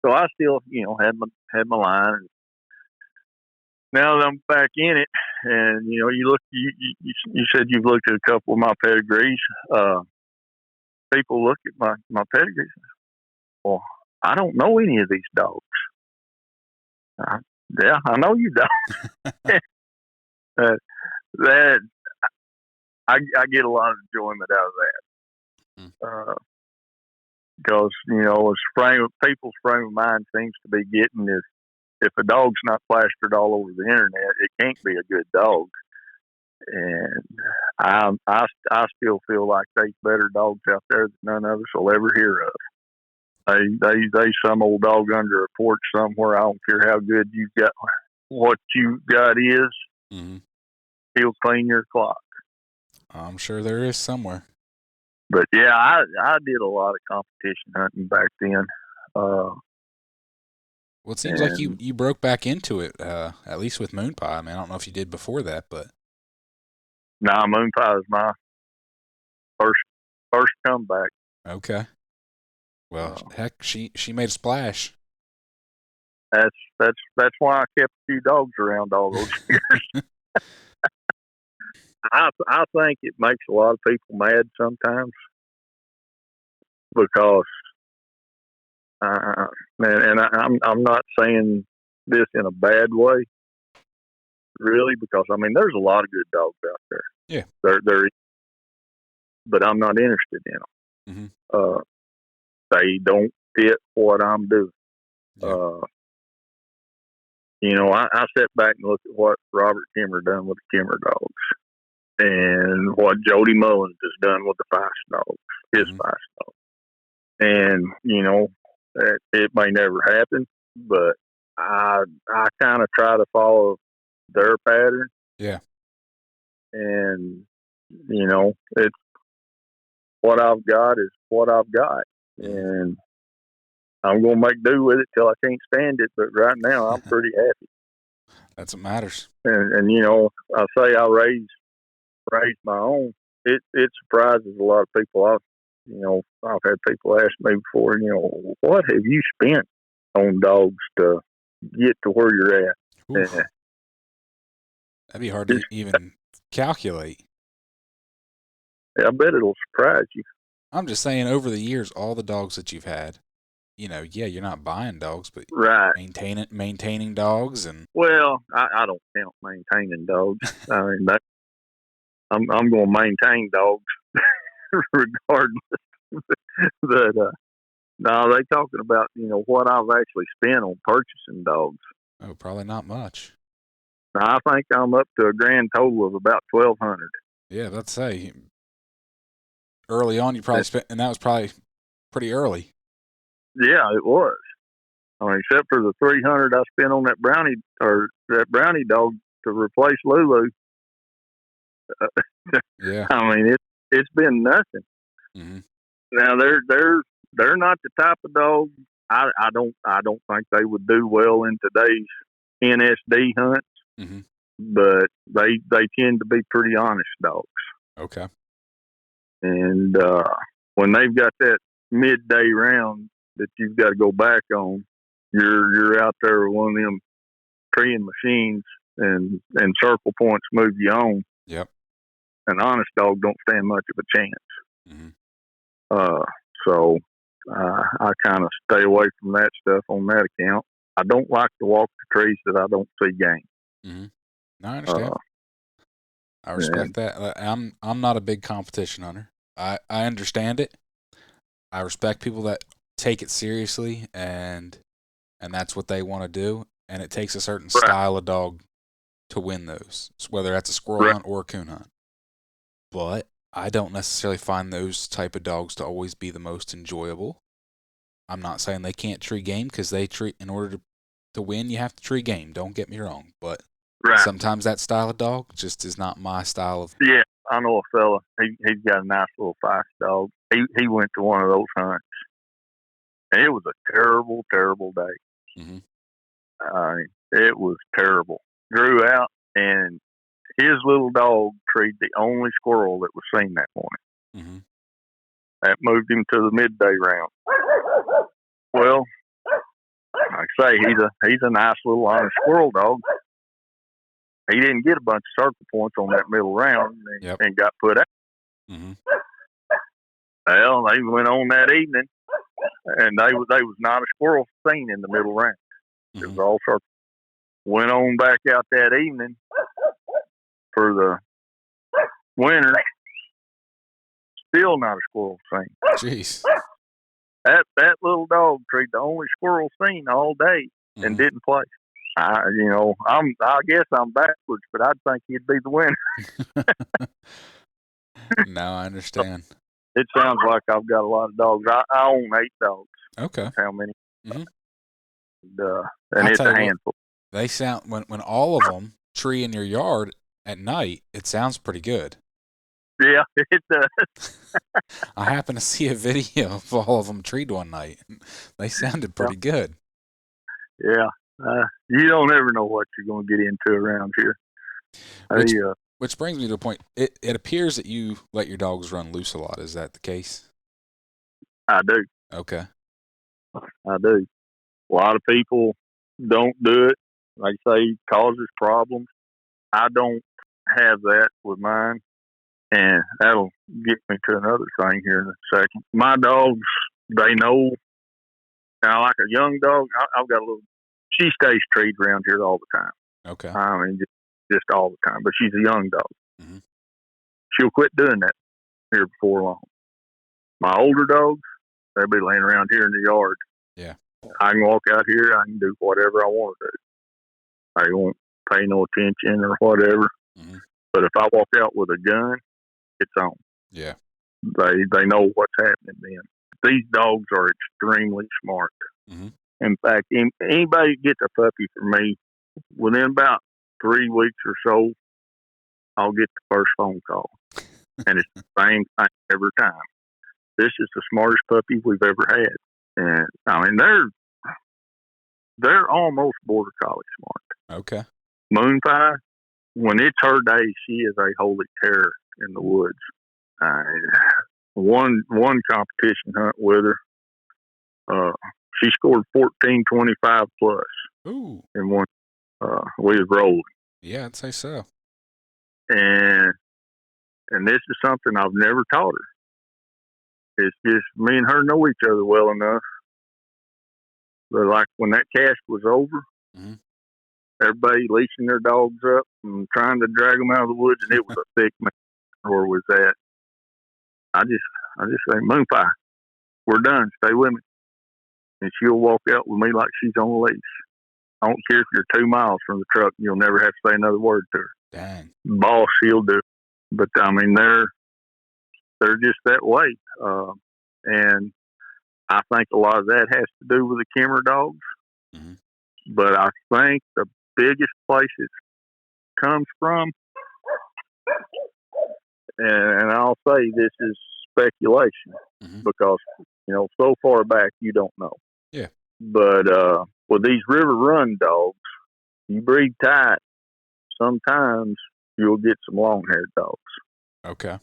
so I still had my line. Now that I'm back in it, and you said you've looked at a couple of my pedigrees. People look at my pedigrees. Well, I don't know any of these dogs. Yeah, I know you don't. That I get a lot of enjoyment out of that. Because people's frame of mind seems to be getting if a dog's not plastered all over the internet, it can't be a good dog. And I still feel like there's better dogs out there that none of us will ever hear of. They some old dog under a porch somewhere. I don't care how good you got, what you got is. Mm-hmm. He'll clean your clock. I'm sure there is somewhere. But yeah, I did a lot of competition hunting back then. Well, it seems like you broke back into it, at least with moon pie. I mean, I don't know if you did before that, but moon pie is my first comeback. Okay. Well, heck, she made a splash. That's why I kept a few dogs around all those years. I think it makes a lot of people mad sometimes because, and I'm not saying this in a bad way, really, because I mean there's a lot of good dogs out there. Yeah, they're but I'm not interested in them. Mm-hmm. They don't fit what I'm doing. Yeah. You know, I sat back and looked at what Robert Kimmer done with the Kimmer dogs, and what Jody Mullins has done with the Feist dogs, his Mm-hmm. Feist dogs. And you know, it may never happen, but I kind of try to follow their pattern. Yeah. And you know, it's what I've got is what I've got, and I'm going to make do with it till I can't stand it. But right now, I'm pretty happy. That's what matters. And you know, I say I raise my own. It surprises a lot of people. I've had people ask me before, you know, what have you spent on dogs to get to where you're at? That'd be hard to even calculate. I bet it'll surprise you. I'm just saying, over the years, all the dogs that you've had, you know, yeah, you're not buying dogs, but right, maintaining dogs, and well, I don't count maintaining dogs. I mean, I'm going to maintain dogs regardless. But no, they talking about, you know, what I've actually spent on purchasing dogs. Oh, probably not much. Now, I think I'm up to a grand total of about $1,200. Yeah, let's say early on you probably spent, and that was probably pretty early. Yeah, it was. I mean, except for the $300 I spent on that brownie dog to replace Lulu. Yeah. I mean, it's been nothing. Mm-hmm. Now they're not the type of dog. I don't think they would do well in today's NSD hunts. Mm-hmm. But they tend to be pretty honest dogs. Okay. And when they've got that midday round that you've got to go back on, you're out there with one of them treeing machines, and circle points move you on. Yep. An honest dog don't stand much of a chance. Mm-hmm. So I kind of stay away from that stuff on that account. I don't like to walk the trees that I don't see game. Mm-hmm. No, I understand. I respect that. I'm not a big competition hunter. I understand it. I respect people that take it seriously, and that's what they want to do. And it takes a certain style of dog to win those, whether that's a squirrel hunt or a coon hunt. But I don't necessarily find those type of dogs to always be the most enjoyable. I'm not saying they can't tree game, because in order to win, you have to tree game. Don't get me wrong, but sometimes that style of dog just is not my style of. Yeah, I know a fella. He's got a nice little Feist dog. He went to one of those hunts, and it was a terrible, terrible day. Mm-hmm. It was terrible. Drew out, and his little dog treed the only squirrel that was seen that morning. Mm-hmm. That moved him to the midday round. Well, like I say, he's a nice little honest squirrel dog. He didn't get a bunch of circle points on that middle round, and got put out. Mm-hmm. Well, they went on that evening, and they was not a squirrel seen in the middle round. Mm-hmm. It was all circle. Went on back out that evening for the winter. Still not a squirrel seen. Jeez. That little dog treed the only squirrel seen all day, and didn't play. I guess I'm backwards, but I'd think he'd be the winner. No, I understand. It sounds like I've got a lot of dogs. I own 8 dogs. Okay. That's how many? Mm-hmm. And it's a handful. They sound when all of them tree in your yard at night. It sounds pretty good. Yeah, it does. I happened to see a video of all of them treed one night. They sounded pretty good. Yeah. You don't ever know what you're going to get into around here. Which brings me to a point. It appears that you let your dogs run loose a lot. Is that the case? I do. Okay. I do. A lot of people don't do it. Like I say, it causes problems. I don't have that with mine. And that'll get me to another thing here in a second. My dogs, they know. Now, like a young dog, I've got a little. She stays treed around here all the time. Okay. I mean, just all the time. But she's a young dog. Mm-hmm. She'll quit doing that here before long. My older dogs, they'll be laying around here in the yard. Yeah. I can walk out here. I can do whatever I want to do. I won't pay no attention or whatever. Mm-hmm. But if I walk out with a gun, it's on. Yeah. They know what's happening then. These dogs are extremely smart. Mm-hmm. In fact, anybody gets a puppy from me, within about 3 weeks or so, I'll get the first phone call. And it's the same thing every time. This is the smartest puppy we've ever had. And I mean, they're almost border collie smart. Okay. Moon Pie, when it's her day, she is a holy terror in the woods. One competition hunt with her, she scored 1425 plus. Ooh. In one. We was rolling. Yeah, I'd say so. And this is something I've never taught her. It's just me and her know each other well enough. But like when that cast was over, mm-hmm. everybody leashing their dogs up and trying to drag them out of the woods, and it was a thick man where was that. I just say, Moon Pie, we're done. Stay with me. And she'll walk out with me like she's on a leash. I don't care if you're 2 miles from the truck, you'll never have to say another word to her. Dang. Boss, she'll do. But I mean, they're just that way. And I think a lot of that has to do with the Kimmer dogs. Mm-hmm. But I think the biggest place it comes from, and I'll say this is speculation, mm-hmm. because, so far back you don't know. Yeah. But with these river run dogs, you breed tight, sometimes you'll get some long-haired dogs. Okay.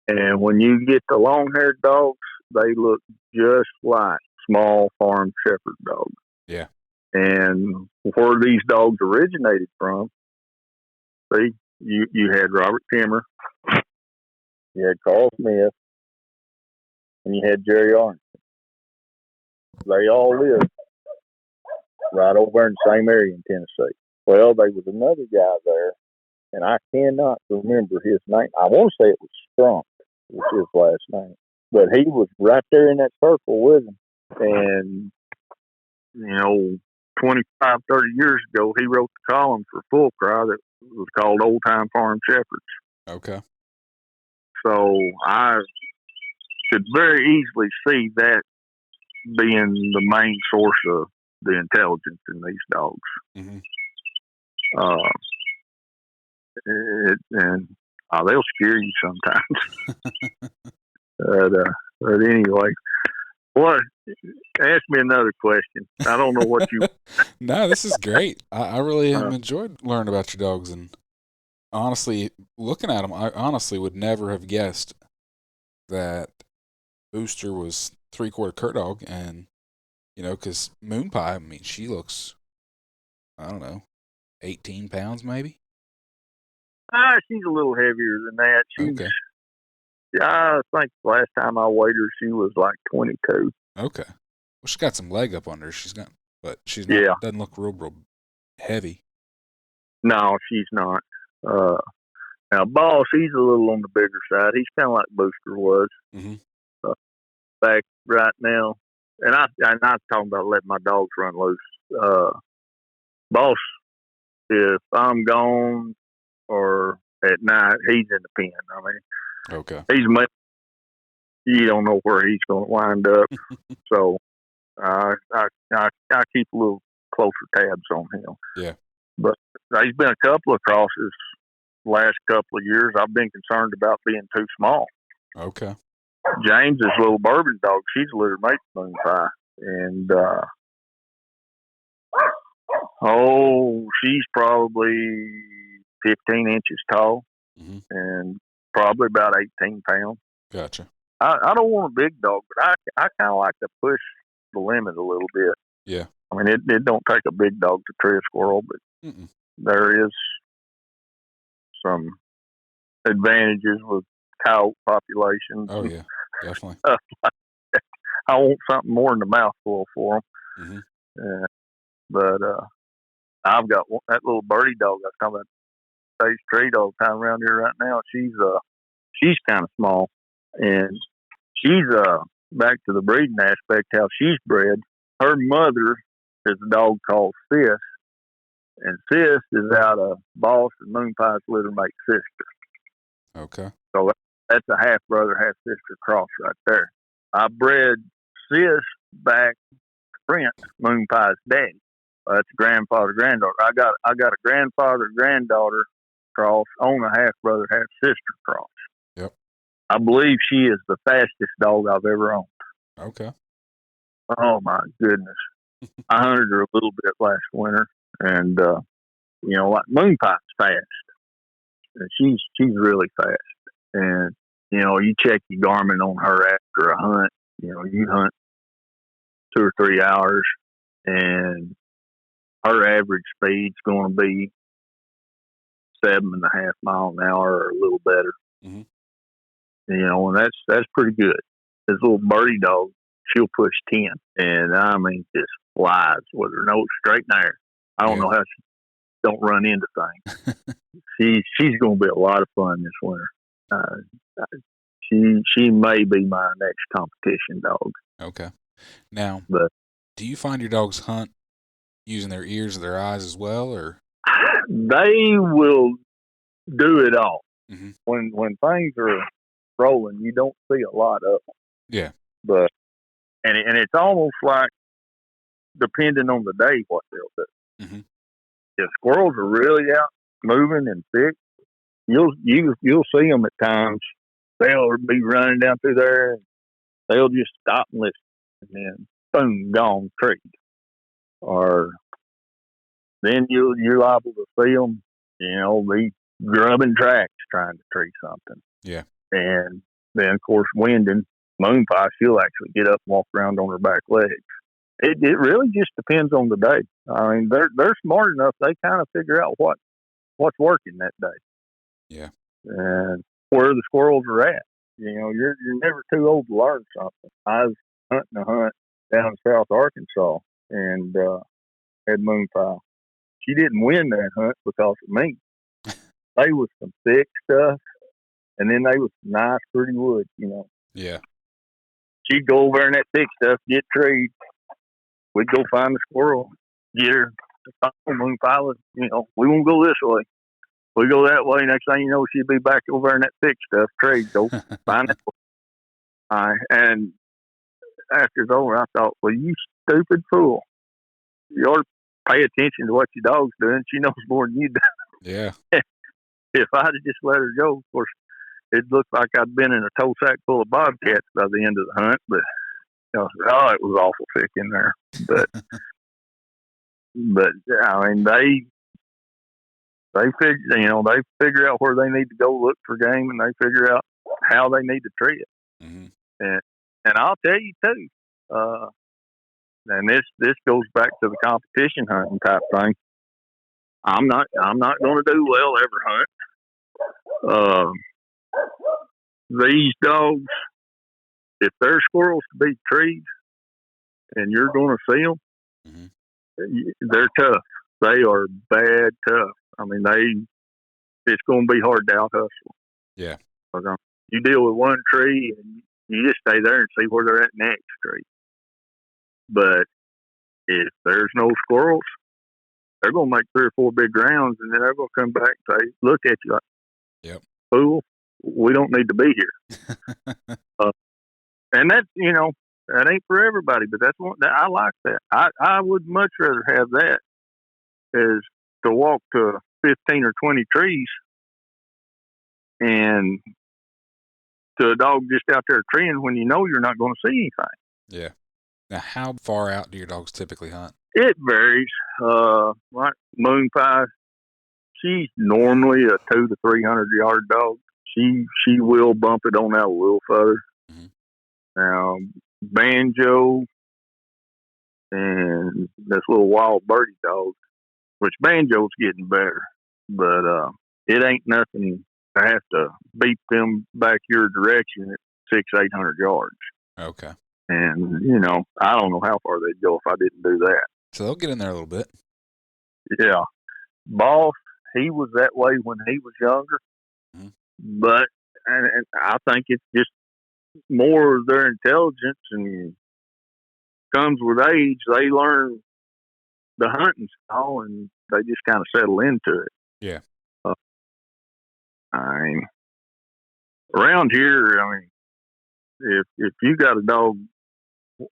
And when you get the long-haired dogs, they look just like small farm shepherd dogs. Yeah. And where these dogs originated from, see, you had Robert Kimmer, you had Carl Smith, and you had Jerry Arnson. They all lived right over in the same area in Tennessee. Well, there was another guy there, and I cannot remember his name. I want to say it was Strunk, was his last name. But he was right there in that circle with him. And, 25, 30 years ago, he wrote the column for Full Cry that was called Old Time Farm Shepherds. Okay. So I could very easily see that being the main source of the intelligence in these dogs. Mm-hmm. They'll scare you sometimes. But anyway, ask me another question. I don't know what you. No, this is great. I really have enjoyed learning about your dogs, and honestly, looking at them, I honestly would never have guessed that Booster was 3/4 cur dog, and because Moon Pie, I mean, she looks, I don't know, 18 pounds maybe. She's a little heavier than that. Okay. I think the last time I weighed her, she was like 22. Okay. Well, she's got some leg up under her. She's not, but she's not. Yeah. Doesn't look real heavy. No, she's not. Now, Boss, he's a little on the bigger side. He's kind of like Booster was. Mm-hmm. Back right now, and I'm not talking about letting my dogs run loose. Boss if I'm gone or at night, he's in the pen. I mean, Okay. You don't know where he's going to wind up. So I keep a little closer tabs on him. Yeah. But there's been a couple of crosses last couple of years. I've been concerned about being too small. Okay. James's little bourbon dog, she's a litter mate moon pie. And, she's probably 15 inches tall and probably about 18 pounds. Gotcha. I don't want a big dog, but I kind of like to push the limit a little bit. Yeah. I mean, it don't take a big dog to tree a squirrel, but there is some advantages with coyote populations. Oh, yeah, definitely. I want something more than a mouthful for them. But I've got that little birdie dog I was talking about. Stage tree dog time around here right now. She's kind of small, and she's back to the breeding aspect. How she's bred. Her mother is a dog called Sis, and Sis is out of Boss and Moon Pie's litter mate sister. Okay. So that's a half brother, half sister cross right there. I bred Sis back to Prince, Moon Pie's daddy. That's grandfather, granddaughter. I got a grandfather, granddaughter cross on a half brother, half sister cross. Yep. I believe she is the fastest dog I've ever owned. Okay. Oh my goodness. I hunted her a little bit last winter, and like Moon Pie's fast. And she's really fast. And you check your Garmin on her after a hunt. You hunt 2 or 3 hours, and her average speed's going to be 7.5 miles an hour or a little better. And that's pretty good. This little birdie dog, she'll push 10, and I mean just flies with her nose straight in there. I don't know how she don't run into things. She's going to be a lot of fun this winter. She may be my next competition dog. Okay. Now, but do you find your dogs hunt using their ears or their eyes as well, or? They will do it all. When things are rolling, you don't see a lot of them. Yeah. But and it's almost like depending on the day what they'll do. If squirrels are really out moving and thick, you'll see them at times. They'll be running down through there, and they'll just stop and listen, and then boom, gone, treed. Or then you're liable to see them, be grubbing tracks trying to tree something. Yeah. And then of course winding Moon Pie, she'll actually get up and walk around on her back legs. It really just depends on the day. I mean, they're smart enough; they kind of figure out what's working that day. Yeah. And where the squirrels are at. You're never too old to learn something. I was hunting a hunt down in South Arkansas, and had Moon Pie. She didn't win that hunt because of me. They was some thick stuff, and then they was nice, pretty wood. Yeah. She'd go over in that thick stuff, get treed. We'd go find the squirrel, get her. Moon Pie was, we won't go this way. We go that way. Next thing you know, she'd be back over in that thick stuff. Trade, go find it. And after it's over, I thought, well, you stupid fool. You ought to pay attention to what your dog's doing. She knows more than you do. Yeah. If I'd have just let her go, of course, it looked like I'd been in a tow sack full of bobcats by the end of the hunt. But it was awful thick in there. But I mean, they figure out where they need to go look for game, and they figure out how they need to tree it. And I'll tell you too, and this goes back to the competition hunting type thing. I'm not going to do well every hunt. These dogs, if they're squirrels to be treed, and you're going to see them, they're tough. They are bad tough. I mean, it's going to be hard to out hustle. Yeah. You deal with one tree and you just stay there and see where they're at next tree. But if there's no squirrels, they're going to make 3 or 4 big rounds, and then they're going to come back and say, look at you like, yep, fool, we don't need to be here. And that's, that ain't for everybody, but that's one that I like that. I would much rather have that is to walk to 15 or 20 trees and to a dog just out there treeing when you know you're not going to see anything. Yeah. Now, how far out do your dogs typically hunt? It varies. Like Moon Pie, she's normally a 200 to 300 yard dog. She will bump it on out a little further. Mm-hmm. Now, Banjo and this little wild birdie dog, which Banjo's getting better, but it ain't nothing to have to beat them back your direction at 600-800 yards. Okay. And, I don't know how far they'd go if I didn't do that. So they'll get in there a little bit. Yeah. Boss, he was that way when he was younger. Mm-hmm. But and I think it's just more of their intelligence and comes with age. They learn the hunting style and they just kind of settle into it. Yeah. Around here, if you got a dog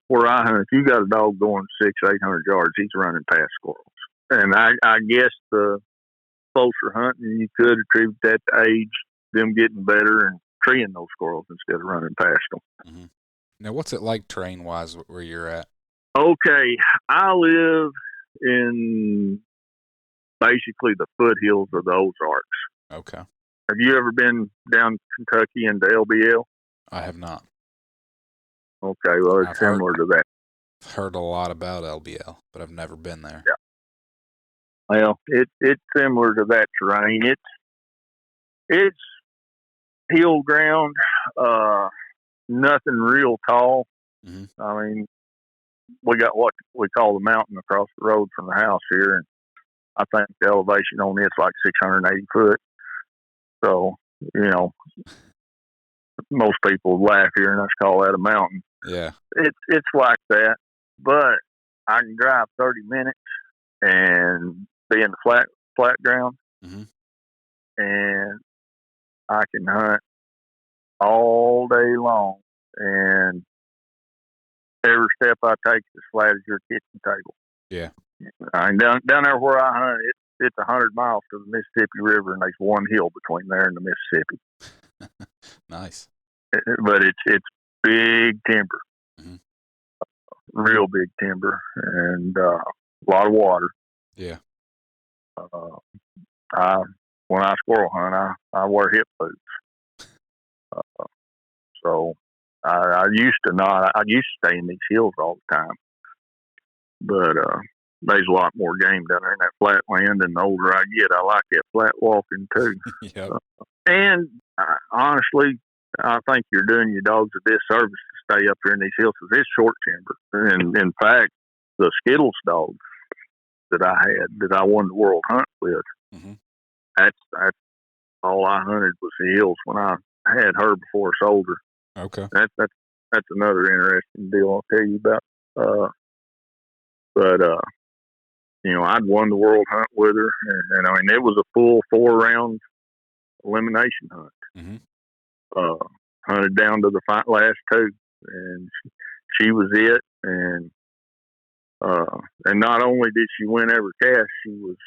where I hunt, if you got a dog going 600-800 yards, he's running past squirrels. And I guess the closer hunting, you could attribute that to age, them getting better and treeing those squirrels instead of running past them. Mm-hmm. Now, what's it like terrain-wise where you're at? Okay, I live in basically the foothills of the Ozarks. Okay. Have you ever been down Kentucky into LBL? I have not. Okay, well, it's similar to that. I've heard a lot about LBL, but I've never been there. Yeah. Well, it's similar to that terrain. It's hill ground, nothing real tall. Mm-hmm. We got what we call the mountain across the road from the house here, and I think the elevation on it's like 680 foot. So, most people laugh here and us call that a mountain. Yeah. It's like that, but I can drive 30 minutes and be in the flat ground, mm-hmm. and I can hunt all day long, and every step I take is as flat as your kitchen table. Yeah. Down there where I hunt, it's 100 miles to the Mississippi River, and there's one hill between there and the Mississippi. Nice. But it's big timber, mm-hmm. Real big timber, and a lot of water. Yeah. When I squirrel hunt, I wear hip boots. So I used to not. I used to stay in these hills all the time, but there's a lot more game down there in that flat land. And the older I get, I like that flat walking too. Yep. And honestly, I think you're doing your dogs a disservice to stay up here in these hills because it's short timber. And in fact, the Skittles dog that I had, that I won the world hunt with, mm-hmm. that's all I hunted was the hills when I had her before I sold her. Okay. That's another interesting deal I'll tell you about. But I'd won the world hunt with her, and it was a full 4-round elimination hunt. Mm-hmm. Hunted down to the last 2, and she was it. And not only did she win every cast, she was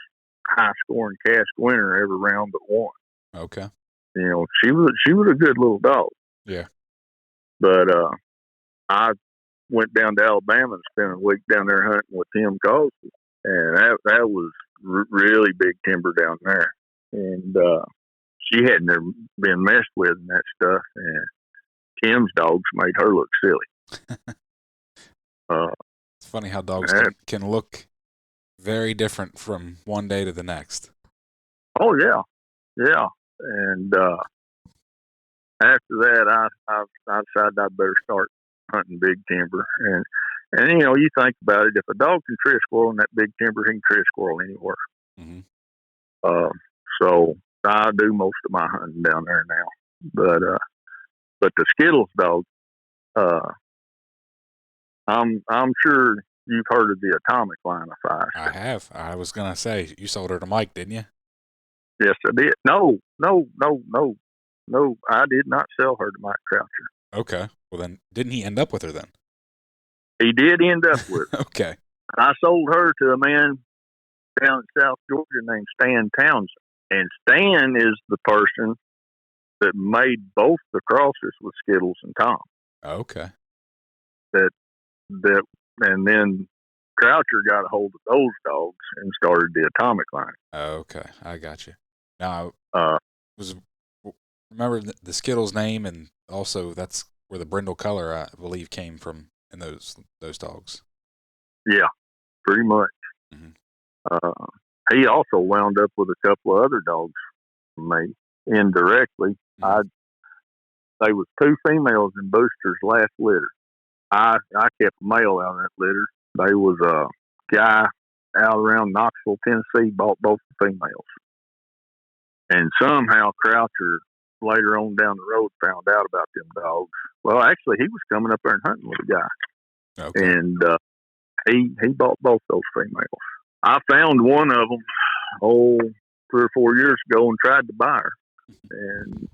high scoring cast winner every round but one. Okay. She was a good little dog. Yeah. But I went down to Alabama and spent a week down there hunting with Tim Cosby, and that was really big timber down there. And she hadn't never been messed with and that stuff, and Tim's dogs made her look silly. It's funny how dogs can look very different from one day to the next. Oh yeah. And after that, I decided I'd better start hunting big timber. And you think about it, if a dog can tree a squirrel in that big timber, he can tree a squirrel anywhere. Mm-hmm. So I do most of my hunting down there now. But the Skittles dog, I'm sure you've heard of the atomic line of Feist. I have. I was gonna say you sold her to Mike, didn't you? Yes, I did. No. I did not sell her to Mike Croucher. Okay. Well, then, didn't he end up with her then? He did end up with her. Okay. I sold her to a man down in South Georgia named Stan Townsend. And Stan is the person that made both the crosses with Skittles and Tom. Okay. And then Croucher got a hold of those dogs and started the atomic line. Okay, I got you. Now, remember the Skittles name, and also that's where the brindle color, I believe, came from in those dogs. Yeah, pretty much. Mm-hmm. He also wound up with a couple of other dogs from me indirectly. Mm-hmm. They was 2 females in Booster's last litter. I kept a male out of that litter. They was a guy out around Knoxville, Tennessee, bought both the females. And somehow Croucher later on down the road found out about them dogs. Well, actually, he was coming up there and hunting with a guy. Okay. And he bought both those females. I found one of them, 3 or 4 years ago and tried to buy her. And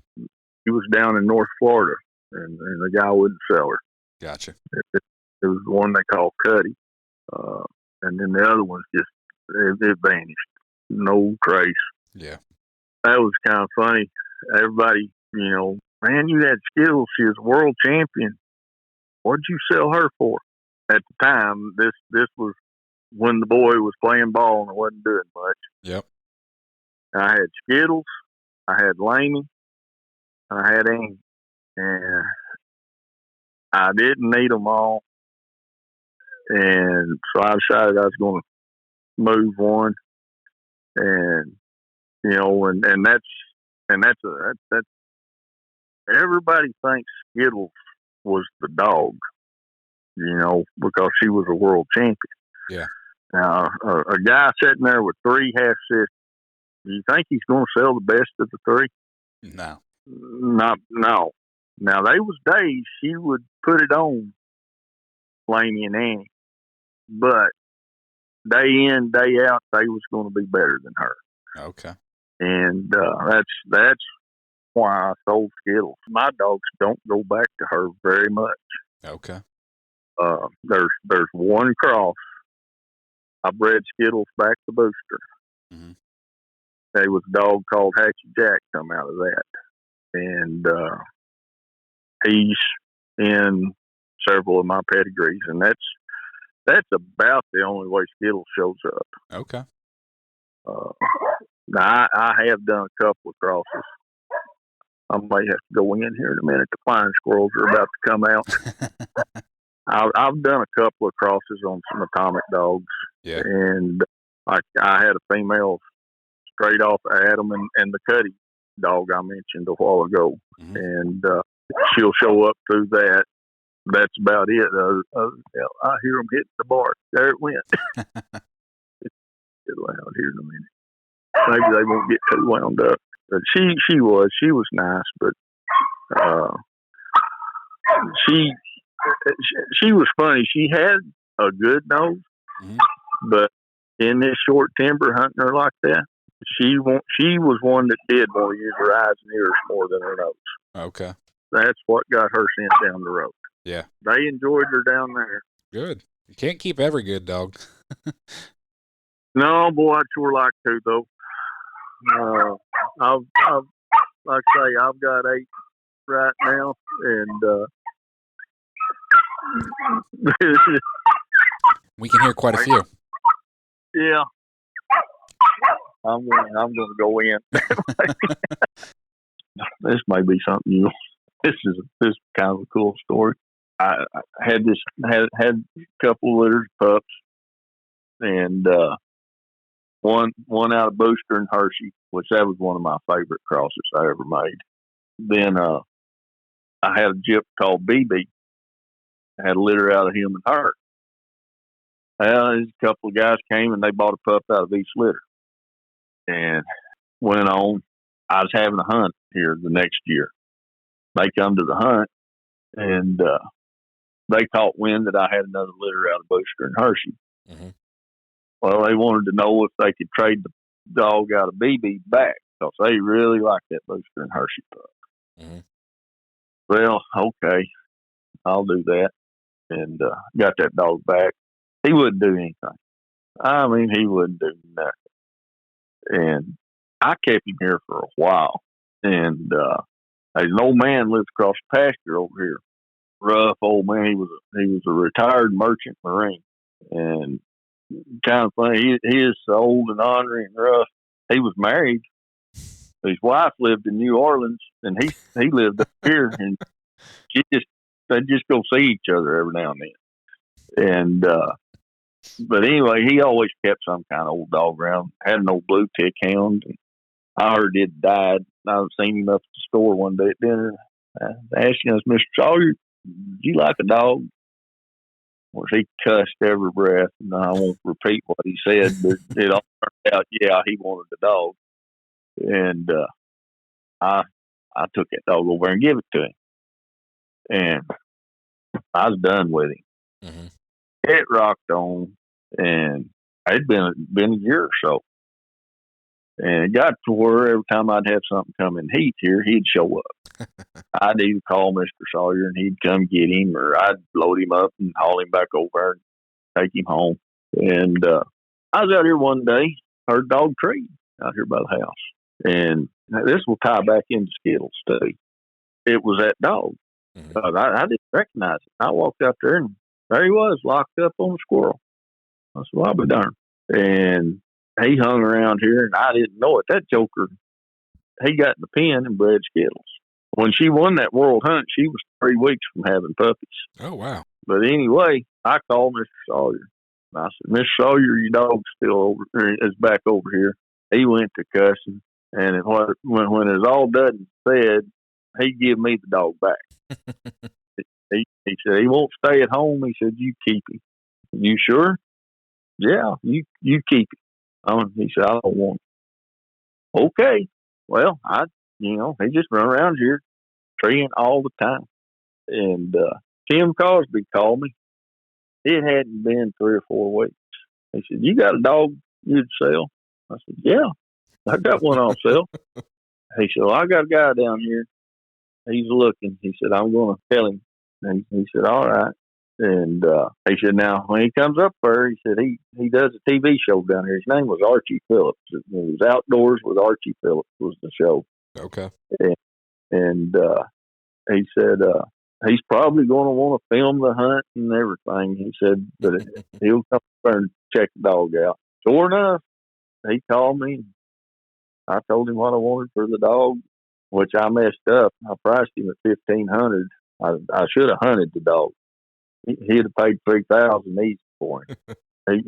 he was down in North Florida, and the guy wouldn't sell her. Gotcha. It was the one they called Cuddy. And then the other ones just, it vanished. No trace. Yeah. That was kind of funny. Everybody, man, you had Skittles. She was world champion. What'd you sell her for? At the time, this was when the boy was playing ball and wasn't doing much. Yep. I had Skittles. I had Laney. I had Amy. And I didn't need them all. And so I decided I was going to move one. And, and that's everybody thinks Skittles was the dog, because she was a world champion. Yeah. Now, a guy sitting there with 3 half sisters, do you think he's going to sell the best of the 3? No. No. Now, there was days she would put it on Laney and Annie, but day in, day out, they was going to be better than her. Okay. And that's why I sold Skittles. My dogs don't go back to her very much. Okay. There's one cross. I bred Skittles back to Booster. Mm-hmm. There was a dog called Hatchet Jack come out of that. And he's in several of my pedigrees, and that's about the only way Skittles shows up. Okay. Now, I have done a couple of crosses. I may have to go in here in a minute. The flying squirrels are about to come out. I've done a couple of crosses on some atomic dogs. Yeah. And I had a female straight off Adam and the Cuddy dog I mentioned a while ago. Mm-hmm. And she'll show up through that. That's about it. I hear them hitting the bar. There it went. Get loud here in a minute. Maybe they won't get too wound up. But she was nice, but she was funny. She had a good nose, mm-hmm. but in this short timber hunting her like that, she was one that did want to use her eyes and ears more than her nose. Okay. That's what got her sent down the road. Yeah. They enjoyed her down there. Good. You can't keep every good dog. No, boy, I'd sure like to, though. I've like I say, I've got 8 right now, and we can hear quite a few. Yeah, I'm going to go in. This may be something This is kind of a cool story. I had a couple of litters of pups, and one out of Booster and Hershey, which that was one of my favorite crosses I ever made. Then I had a gyp called BB. I had a litter out of him and her. A couple of guys came and they bought a pup out of each litter, and went on. I was having a hunt here the next year. They come to the hunt, and they caught wind that I had another litter out of Booster and Hershey. Mm-hmm. Well, they wanted to know if they could trade the dog out of BB back because they really liked that Booster and Hershey pup. Mm-hmm. Well, okay, I'll do that. And got that dog back. He wouldn't do anything. I mean, he wouldn't do nothing. And I kept him here for a while. And there's an old man lives across the pasture over here. Rough old man. He was a retired merchant marine. And kind of funny. He is old and ornery and rough. He was married. His wife lived in New Orleans, and he lived up here. And they just go see each other every now and then. And but anyway, he always kept some kind of old dog around. Had an old blue tick hound. I heard it died. I seen him up at the store one day at dinner. Asking us, Mr. Sawyer, do you like a dog? Well, he cussed every breath, and I won't repeat what he said, but it all turned out, yeah, he wanted the dog. And I took that dog over and gave it to him. And I was done with him. Mm-hmm. It rocked on, and it'd been a year or so. And it got to where every time I'd have something come in heat here, he'd show up. I'd either call Mr. Sawyer and he'd come get him, or I'd load him up and haul him back over and take him home. And I was out here one day, heard a dog treeing out here by the house. And this will tie back into Skittles too. It was that dog. Mm-hmm. I didn't recognize it. I walked out there and there he was, locked up on a squirrel. I said, well, I'll be darned. And he hung around here, and I didn't know it. That joker, he got in the pen and bred Skittles. When she won that world hunt, she was 3 weeks from having puppies. Oh, wow. But anyway, I called Mr. Sawyer. And I said, Mr. Sawyer, your dog's still is back over here. He went to cussing. And when it was all done and said, he give me the dog back. he said, he won't stay at home. He said, you keep him. You sure? Yeah, you keep him. He said, I don't want him. Okay. Well, he just run around here treeing all the time. And Tim Cosby called me. It hadn't been 3 or 4 weeks. He said, you got a dog you'd sell? I said, yeah, I got one I'll sell. He said, well, I got a guy down here. He's looking. He said, I'm going to tell him. And he said, all right. And he said, now, when he comes up there, he said he does a TV show down here. His name was Archie Phillips. It was Outdoors with Archie Phillips was the show. Okay. And he said he's probably going to want to film the hunt and everything. He said, but he'll come there and check the dog out. Sure enough, he called me. I told him what I wanted for the dog, which I messed up. I priced him at $1,500. I should have hunted the dog. He'd have paid $3,000 easy for him. He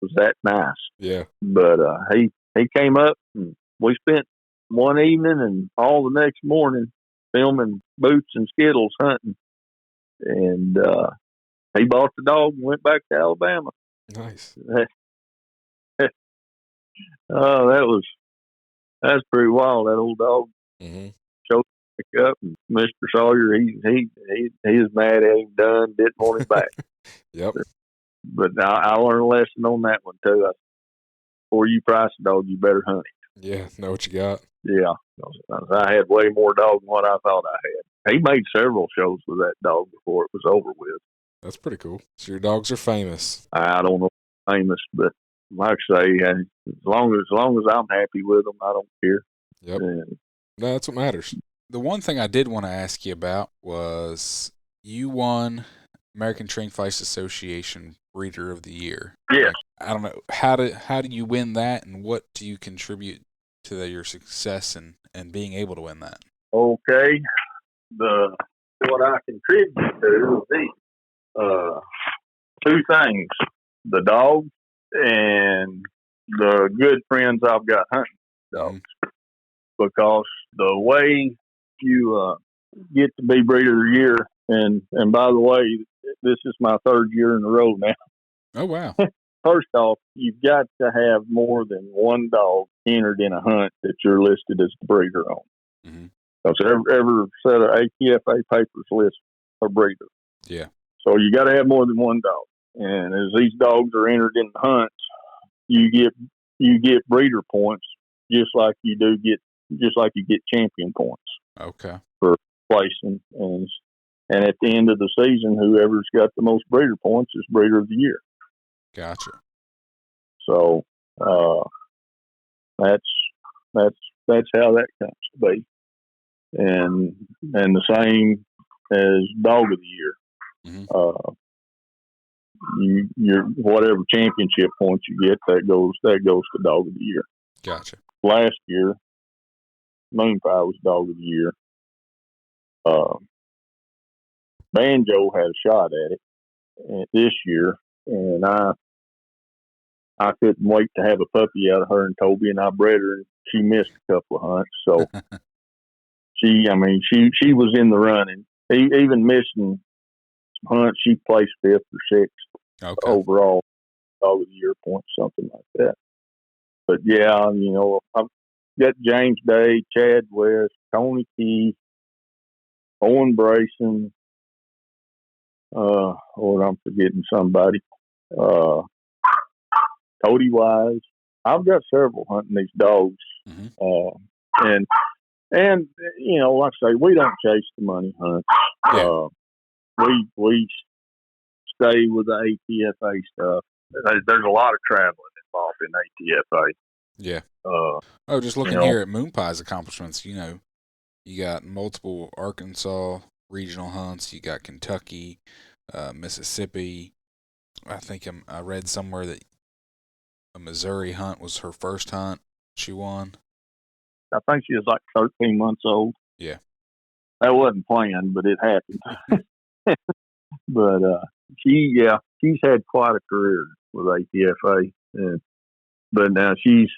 was that nice. Yeah. But he came up and we spent one evening and all the next morning filming Boots and Skittles hunting. And he bought the dog and went back to Alabama. Nice. That's pretty wild. That old dog showed back up, and Mr. Sawyer, he was mad at him, done, didn't want him back. Yep. But I learned a lesson on that one too. Before you price a dog, you better hunt it. Yeah, know what you got. Yeah, I had way more dog than what I thought I had. He made several shows with that dog before it was over with. That's pretty cool. So your dogs are famous. I don't know if famous, but like I say, as long as I'm happy with them, I don't care. Yep. No, that's what matters. The one thing I did want to ask you about was you won American Treeing Feist Association Breeder of the Year. Yes. I don't know how do you win that, and what do you contribute to your success and being able to win that? Okay, what I contribute to is two things: the dogs and the good friends I've got hunting dogs. Because the way you get to be Breeder of the Year, and by the way, this is my 3rd year in a row now. Oh, wow. First off, you've got to have more than one dog entered in a hunt that you're listed as the breeder on. Mm-hmm. Because every set of ATFA papers list a breeder. Yeah. So you got to have more than one dog. And as these dogs are entered in the hunts, you get breeder points just like you get champion points. Okay. For placing, and at the end of the season, whoever's got the most breeder points is breeder of the year. Gotcha. So that's how that comes to be, and the same as dog of the year. Mm-hmm. Your whatever championship points you get, that goes to dog of the year. Gotcha. Last year, Moonpie was dog of the year. Banjo had a shot at it this year, and I couldn't wait to have a puppy out of her and Toby, and I bred her, and she missed a couple of hunts. So she was in the running. Even missing hunts, she placed 5th or 6th overall dog of the year points, something like that. But yeah, I've got James Day, Chad West, Tony Key, Owen Brayson. I'm forgetting somebody. Cody Wise. I've got several hunting these dogs. Mm-hmm. And like I say, we don't chase the money hunts. Yeah. We stay with the ATFA stuff. There's a lot of traveling involved in ATFA. Yeah. Just looking here at Moonpie's accomplishments, you got multiple Arkansas regional hunts. You got Kentucky, Mississippi. I think I read somewhere that a Missouri hunt was her first hunt. She won. I think she was like 13 months old. Yeah. That wasn't planned, but it happened. But she's had quite a career with ATFA. But now she's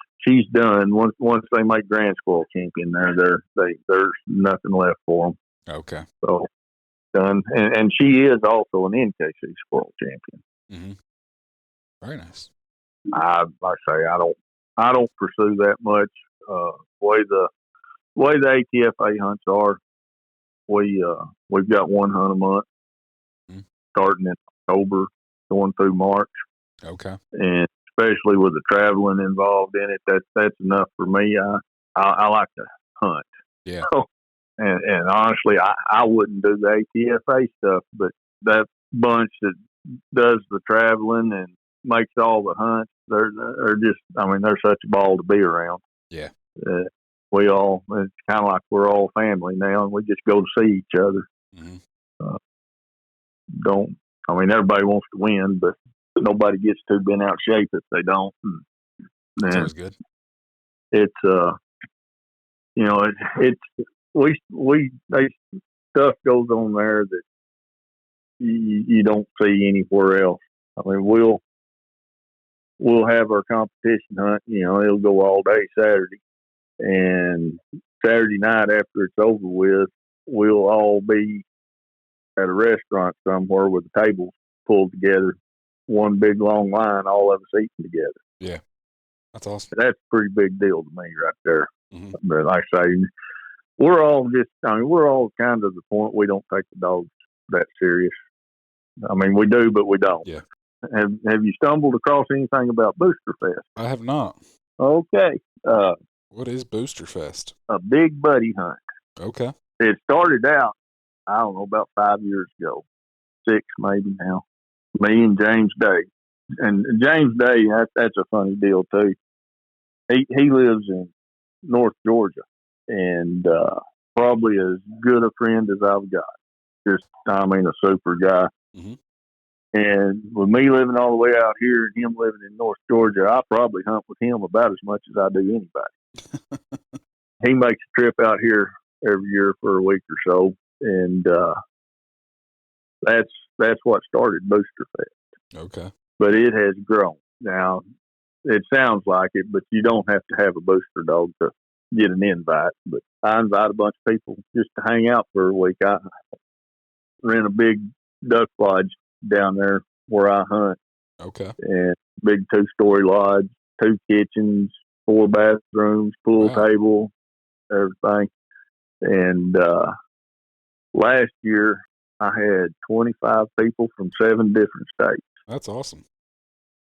done. Once they make Grand Squirrel champion, there's nothing left for them. Okay. So done, and she is also an NKC Squirrel champion. Mm-hmm. Very nice. I don't pursue that much. Way the ATFA hunts are, we've got one hunt a month, starting in October, going through March. Okay. And especially with the traveling involved in it, that's enough for me. I like to hunt. Yeah. So, and honestly, I wouldn't do the ATFA stuff, but that bunch that does the traveling and makes all the hunts, they're such a ball to be around. Yeah. It's kind of like we're all family now, and we just go to see each other. Mm-hmm. Everybody wants to win, but nobody gets too bent out of shape if they don't. That's always good. It's stuff goes on there that you don't see anywhere else. We'll have our competition hunt. It'll go all day Saturday, and Saturday night after it's over with, we'll all be at a restaurant somewhere with the tables pulled together, one big long line, all of us eating together. Yeah, that's awesome. That's a pretty big deal to me right there. Mm-hmm. But like I say, we're all kind of the point we don't take the dogs that serious. We do, but we don't. Yeah. Have you stumbled across anything about Booster Fest? I have not. Okay. What is Booster Fest? A big buddy hunt. Okay. It started out, I don't know, about 5 years ago, 6 maybe now. Me and James Day. And James Day, that's a funny deal too. He lives in North Georgia, and probably as good a friend as I've got. Just, a super guy. Mm-hmm. And with me living all the way out here and him living in North Georgia, I probably hunt with him about as much as I do anybody. He makes a trip out here every year for a week or so, and that's what started Booster Fest. Okay. But it has grown. Now, it sounds like it, but you don't have to have a booster dog to get an invite. But I invite a bunch of people just to hang out for a week. I rent a big duck lodge down there where I hunt. Okay. And big 2-story lodge, 2 kitchens, 4 bathrooms, pool table, everything. And last year I had 25 people from 7 different states. That's awesome.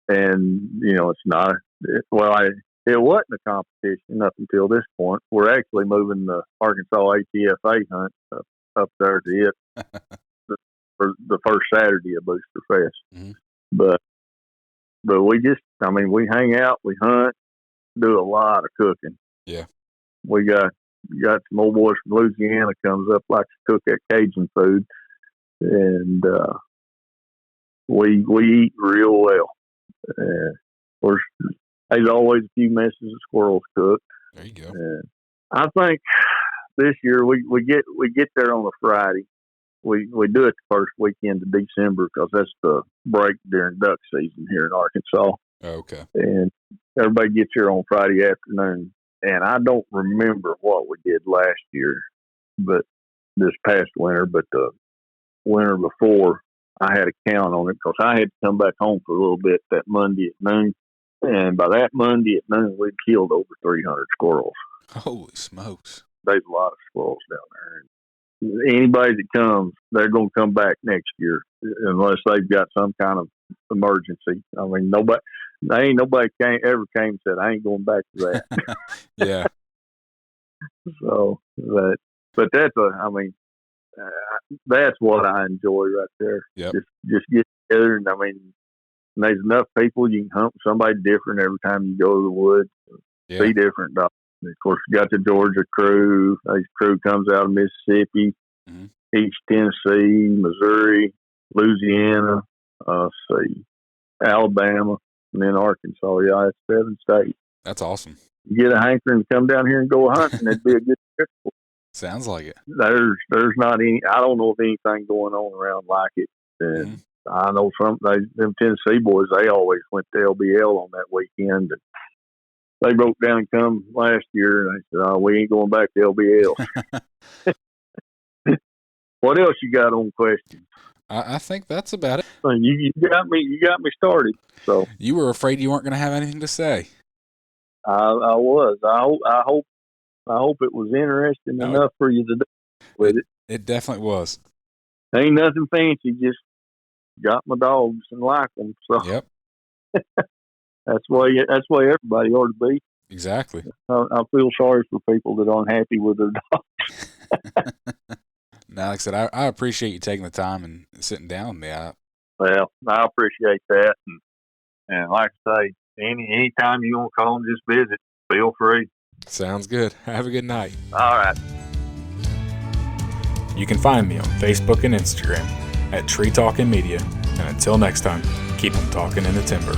And, it's not, it wasn't a competition up until this point. We're actually moving the Arkansas ATFA hunt up there to it for the first Saturday of Booster Fest. Mm-hmm. But we we hang out, we hunt, do a lot of cooking. Yeah. We got some old boys from Louisiana comes up like to cook that Cajun food. And we eat real well. Of course, there's always a few messes of squirrels cooked. There you go. I think this year we get there on a Friday. We do it the first weekend of December because that's the break during duck season here in Arkansas. Okay. And everybody gets here on Friday afternoon. And I don't remember what we did last year, but this past winter, but the winter before, I had a count on it because I had to come back home for a little bit that Monday at noon. And by that Monday at noon, we'd killed over 300 squirrels. Holy smokes. There's a lot of squirrels down there. And anybody that comes, they're going to come back next year unless they've got some kind of emergency. I mean, nobody ever came and said, I ain't going back to that. Yeah. So, but that's that's what I enjoy right there. Yep. Just get together, and there's enough people you can hunt with somebody different every time you go to the woods. Yeah. See different dogs. And of course, you got the Georgia crew. This crew comes out of Mississippi, mm-hmm. East Tennessee, Missouri, Louisiana, Alabama, and then Arkansas. Yeah, it's 7 states. That's awesome. You get a hankering to come down here and go hunting, it'd be a good trip. Sounds like it. There's not any. I don't know of anything going on around like it. And I know them Tennessee boys. They always went to LBL on that weekend. And they broke down and come last year, and they said, "Oh, we ain't going back to LBL." What else you got on questions? I think that's about it. You got me started. So you were afraid you weren't going to have anything to say. I was. I hope it was interesting enough for you to do with it. It definitely was. Ain't nothing fancy. Just got my dogs and like them. So yep. That's why everybody ought to be. Exactly. I feel sorry for people that aren't happy with their dogs. Now, like I said, I appreciate you taking the time and sitting down with me. Well, I appreciate that, and like I say, anytime you want to call and just visit, feel free. Sounds good. Have a good night. All right. You can find me on Facebook and Instagram at Tree Talking Media. And until next time, keep them talking in the timber.